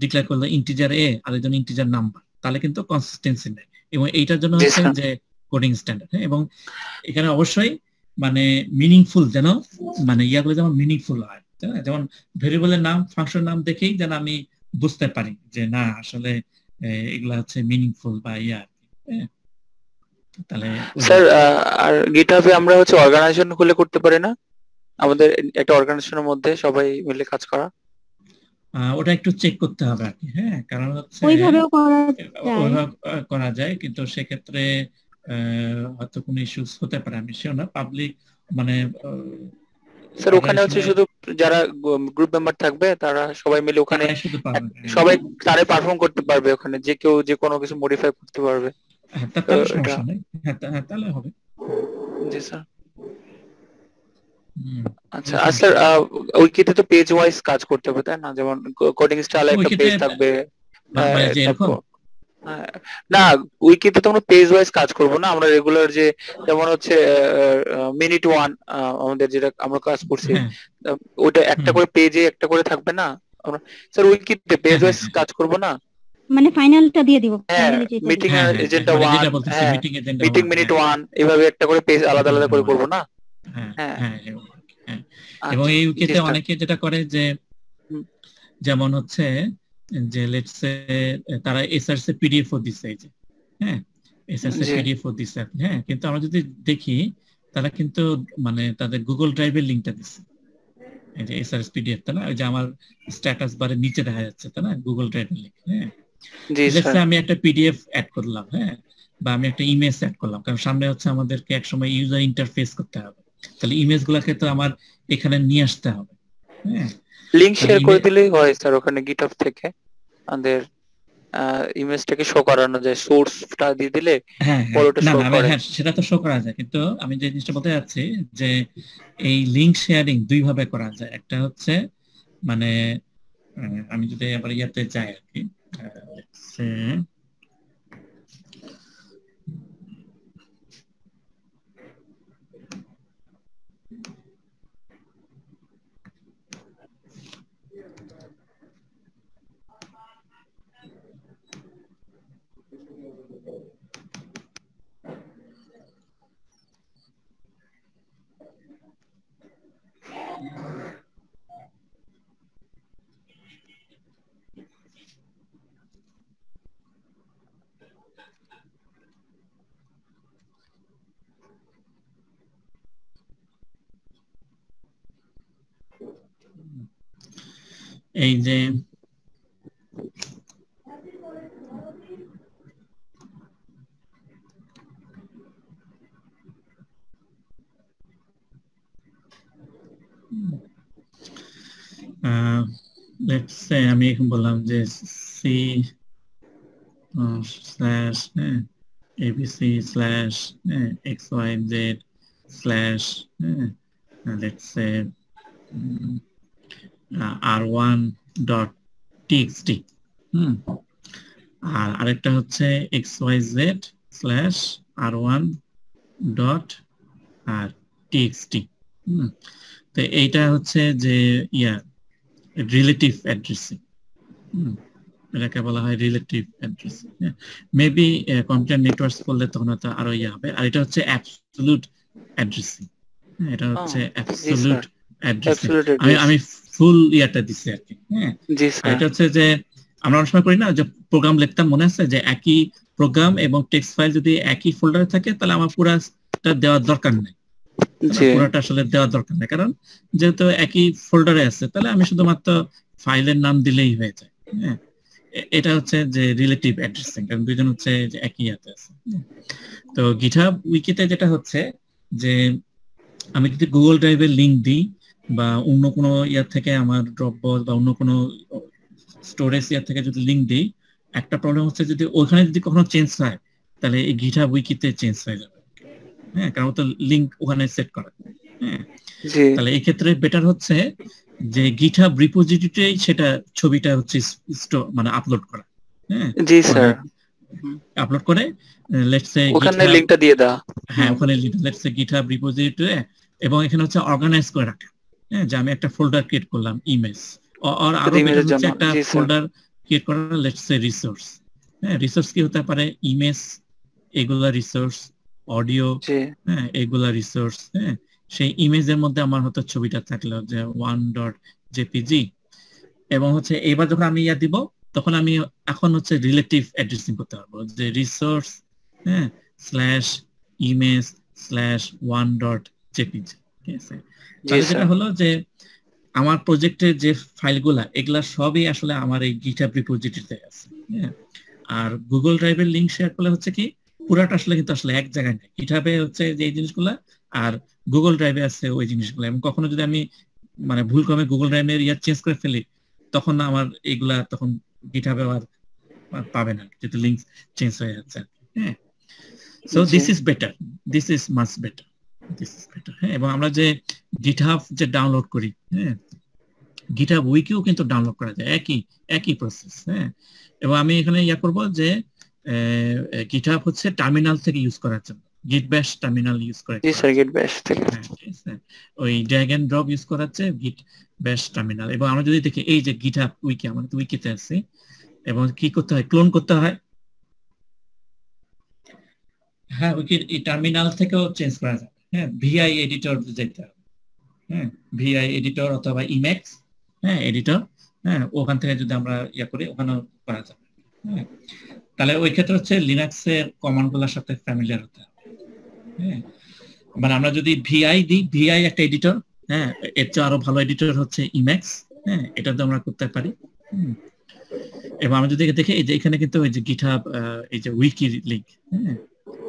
ডিক্লেয়ার করলো ইন্টিজার এ আর একজন ইন্টিজার নাম্বার, তাহলে কিন্তু কনসিস্টেন্সি নেই। এবং এইটার জন্য হচ্ছে যে কোডিং স্ট্যান্ডার্ড। এবং এখানে অবশ্যই মানে মিনিংফুল, যেন মানে ইয়াগুলো যেমন মিনিংফুল হয়, যেমন ভেরিয়েবলের নাম ফাংশন নাম দেখেই যেন আমি বুঝতে পারি যে না আসলে এগুলা হচ্ছে মিনিংফুল বা ইয়া। তাহলে স্যার আর গিটহাবে আমরা হচ্ছে অর্গানাইজেশন খুলে করতে পারি না, আমাদের একটা অর্গানাইজেশনের মধ্যে সবাই মিলে কাজ করা? ওটা একটু চেক করতে হবে আর কি। হ্যাঁ, কারণ হচ্ছে ওইভাবেও করা যায়, কিন্তু সেক্ষেত্রে হয়তো কোনো ইস্যুস হতে পারে, আমি শিওর না। পাবলিক মানে স্যার ওখানে হচ্ছে শুধু যারা গ্রুপ মেম্বার থাকবে তারা সবাই মিলে ওখানে সবাই তারে পারফর্ম করতে পারবে, ওখানে যে কেউ যে কোনো কিছু মডিফাই করতে পারবে। তাহলে সমস্যা নেই, হ্যাঁ তাহলে হবে। জি স্যার। আচ্ছা, আর স্যার উইকিতে তো পেজ ওয়াইজ কাজ করতে হবে, তাই না? যেমন কোডিং স্টাইল একটা পেজ থাকবে, না উইকিতে তো আমরা পেজ ওয়াইজ কাজ করব না, আমরা রেগুলার যে যেমন হচ্ছে মিনিট ওয়ান আমাদের যেটা আমরা কাজ করছি ওটা একটা করে পেজে একটা করে থাকবে না? আমরা স্যার উইকিতে পেজ ওয়াইজ কাজ করব না, মানে ফাইনালটা দিয়ে দিব, মিটিং এজেন্ডা 1, মিটিং মিনিট 1, এভাবে একটা করে পেজ আলাদা আলাদা করে করব না? হ্যাঁ, এবং এই উইকিতে অনেকে যেটা করে যে যেমন হচ্ছে যে লেটস সে তারা এসআরএস এ পিডিএফ ও দিছে, এই যে হ্যাঁ এসআরএস এ পিডিএফ ও দিছে, হ্যাঁ, কিন্তু আমরা যদি দেখি তারা কিন্তু মানে তাদের গুগল ড্রাইভের লিংকটা দিছে, এই যে এসআরএস পিডিএফ, তাই না? ওই যে আমার স্ট্যাটাস বারে নিচে দেখা যাচ্ছে, তাই না, গুগল ড্রাইভের লিংক। হ্যাঁ, লেটস সে আমি একটা পিডিএফ অ্যাড করলাম, হ্যাঁ, বা আমি একটা ইমেজ অ্যাড করলাম, কারণ সামনে হচ্ছে আমাদেরকে একসময় ইউজার ইন্টারফেস করতে হবে, তাহলে ইমেজগুলোকে তো আমার এখানে নিয়ে আসতে হবে। হ্যাঁ, লিংক শেয়ার করে দিলেই হয় স্যার, ওখানে গিটহাব থেকে আমাদের ইমেজটাকে শো করানো যায়, সোর্সটা দিয়ে দিলে পরেটা শো করে। হ্যাঁ, সেটা তো শো করা যায়, কিন্তু আমি যে জিনিসটা বলতে যাচ্ছি যে এই লিংক শেয়ারিং দুই ভাবে করা যায়। একটা হচ্ছে মানে আমি যদি আবার ইয়াতে যাই আর কি, এই যে লেটস সে আমি এখন বললাম যে C slash ABC slash xyz slash let's say r1.txt, আর আরেকটা হচ্ছে xyz স্ল্যাশ r1.txt। তো এইটা হচ্ছে যে ইয়া রিলেটিভ অ্যাড্রেসিং, এটাকে বলা হয় relative addressing. Maybe computer networks করলে তখন তো আরো ইয়া হবে। আর এটা হচ্ছে অ্যাবসলিউট অ্যাড্রেসিং, এটা হচ্ছে অ্যাবসলিউট অ্যাড্রেসিং Absolute আমি address. আমি ফুল ইয়াটা দিছি আর কি। হ্যাঁ, জি আর স্যার। এটা হচ্ছে যে আমরা অনেক সময় করি না যে প্রোগ্রাম লিখতাম, মনে আছে যে একই প্রোগ্রাম এবং টেক্সট ফাইল যদি একই ফোল্ডারে থাকে তাহলে আমার পুরাটা দেওয়ার দরকার নেই, জি পুরাটা আসলে দেওয়ার দরকার নেই, কারণ যেহেতু একই ফোল্ডারে আছে তাহলে আমি শুধুমাত্র ফাইলের নাম দিলেই হয়ে যায়। হ্যাঁ, এটা হচ্ছে যে রিলেটিভ অ্যাড্রেসিং, কারণ দুইজন হচ্ছে যে একই ইয়াতে আছে। তো গিটহাব উইকিতে যেটা হচ্ছে যে আমি যদি গুগল ড্রাইভের লিংক দিই বা অন্য কোনো ইয়ার থেকে আমার ড্রপবক্স বা অন্য কোনো স্টোরেজ ইয়ার থেকে যদি লিংক দিই, একটা প্রবলেম হচ্ছে যদি ওখানে যদি কখনো চেঞ্জ হয় তাহলে এই গিটহাব উইকিতে চেঞ্জ হয়ে যাবে। হ্যাঁ, কারণ তো লিংক ওখানে সেট করা। হ্যাঁ, জি তাহলে এই ক্ষেত্রে বেটার হচ্ছে যে গিটহাব রিপোজিটরিতেই সেটা ছবিটা হচ্ছে মানে আপলোড করা। হ্যাঁ, জি স্যার। আপলোড করে লেটস সে ওখানে লিংকটা দিয়ে দাও। হ্যাঁ, ওখানে লেটস সে গিটহাব রিপোজিটরি, এবং এখানে হচ্ছে অর্গানাইজ করে রাখা। হ্যাঁ, যে আমি একটা ফোল্ডার ক্রিয়েট করলাম ইমেজ, আর আরো বেটার হচ্ছে একটা ফোল্ডার ক্রিয়েট করা লেটস সে রিসোর্স। হ্যাঁ, রিসোর্স কি হতে পারে, ইমেজ এগুলা রিসোর্স, অডিও, হ্যাঁ এগুলা রিসোর্স। হ্যাঁ, সেই ইমেজের মধ্যে আমার হয়তো ছবিটা থাকলো যে 1.jpg, এবং হচ্ছে এবার যখন আমি ইয়া দিব তখন আমি এখন হচ্ছে রিলেটিভ অ্যাড্রেসিং করতে পারবো যে রিসোর্স হ্যাঁ স্ল্যাশ ইমেজ স্ল্যাশ 1.jpg। ঠিক আছে, তাহলে যেটা হলো যে আমার প্রজেক্টের যে ফাইলগুলা এগুলা সবই আসলে আমার এই গিটহাব রিপোজিটরিতে আছে। হ্যাঁ, আর গুগল ড্রাইভের লিংক শেয়ার করলে হচ্ছে কি পুরাটা আসলে কিন্তু আসলে এক জায়গায় নেই, গিটহাবে হচ্ছে যে এই জিনিসগুলা আর গুগল ড্রাইভে আছে ওই জিনিসগুলো, এবং কখনো যদি আমি মানে ভুল ক্রমে গুগল ড্রাইভের ইয়ার চেঞ্জ করে ফেলি তখন আমার এগুলা তখন গিটহাবে আর পাবে না, যেহেতু লিংক চেঞ্জ হয়ে যাচ্ছে। হ্যাঁ, so this is better, this is much better, this is better. হ্যাঁ, এবং আমরা যে গিটহাব যে ডাউনলোড করি, হ্যাঁ গিটহাব উইকিও কিন্তু ডাউনলোড করা যায়, একই প্রসেস। হ্যাঁ, এবং আমি এখানে ইয়া করব যে গিটহাব হচ্ছে টার্মিনাল থেকে ইউজ করার জন্য গিট ব্যাশ টার্মিনাল ইউজ করে। জি স্যার, গিট ব্যাশ থেকে। হ্যাঁ, ঠিক আছে, ওই ড্র্যাগ এন্ড ড্রপ ইউজ করাচ্ছে গিট ব্যাশ টার্মিনাল। এবং আমরা যদি দেখি এই যে গিটহাব উইকি, আমরা তো উইকিতে আছি, এবং কি করতে হয়, ক্লোন করতে হয়। হ্যাঁ, উইকির এই টার্মিনাল থেকেও চেঞ্জ করা যায়। হ্যাঁ, ভিআই এডিটর যেতে হবে। হ্যাঁ, ভিআই এডিটর অথবা ইমেক্স হ্যাঁ এডিটর, হ্যাঁ ওখান থেকে যদি আমরা ইয়া করি ওখানেও করা যাবে। হ্যাঁ, তাহলে ওই ক্ষেত্রে হচ্ছে লিনাক্সের কমান্ডগুলোর সাথে ফ্যামিলিয়ার হতে হবে। হ্যাঁ, মানে আমরা যদি ভিআই দিই, ভিআই একটা এডিটর, হ্যাঁ এর চেয়ে আরো ভালো এডিটর হচ্ছে ইমেক্স। হ্যাঁ, এটা তো আমরা করতে পারি। এবং আমরা যদি দেখি এই যে এখানে কিন্তু ওই যে গিটহাব এই যে উইকির লিংক, হ্যাঁ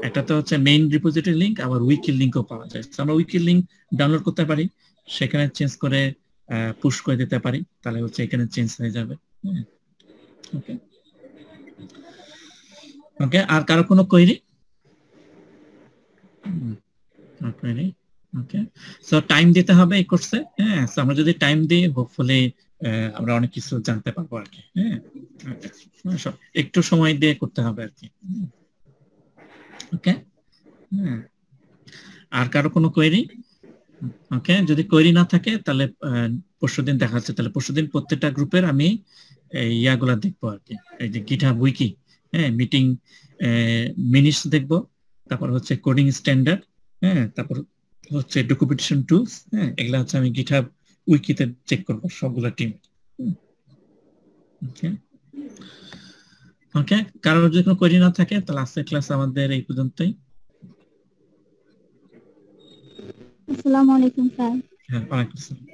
একটা তো হচ্ছে মেইন রিপোজিটরি লিংক, আবার উইকির লিংকও পাওয়া যায়। আমরা উইকির লিংক ডাউনলোড করতে পারি, সেখানে চেঞ্জ করে পুশ করে দিতে পারি, তাহলে হচ্ছে এখানে চেঞ্জ হয়ে যাবে। ওকে ওকে, আর কারো কোনো কোয়েরি? ওকে, সো টাইম দিতে হবে এই কোর্সে। হ্যাঁ, আমরা যদি টাইম দিই হোপফুলি আমরা অনেক কিছু জানতে পারবো আর কি। হ্যাঁ, একটু সময় দিয়ে করতে হবে আর কি। ওকে, আর কারো কোনো কোয়েরি? ওকে, যদি কোয়েরি না থাকে তাহলে পরশুদিন দেখা যাচ্ছে। তাহলে পরশুদিন প্রত্যেকটা গ্রুপের আমি ইয়াগুলা দেখবো আর কি, এই যে গিটহাব উইকি, হ্যাঁ মিটিং মিনিটস দেখবো, তারপর হচ্ছে কোডিং স্ট্যান্ডার্ড, হ্যাঁ তারপর হচ্ছে ডকুমেন্টেশন টুলস। হ্যাঁ, এগুলা হচ্ছে আমি গিটহাব উইকিতে চেক করবো সবগুলো টিম। ওকে ওকে, কারোর যদি কোনো কোয়েরি না থাকে তাহলে আজকের ক্লাস আমাদের এই পর্যন্তই। আসসালামু আলাইকুম স্যার। হ্যাঁ, ওয়ালাইকুম আসসালাম।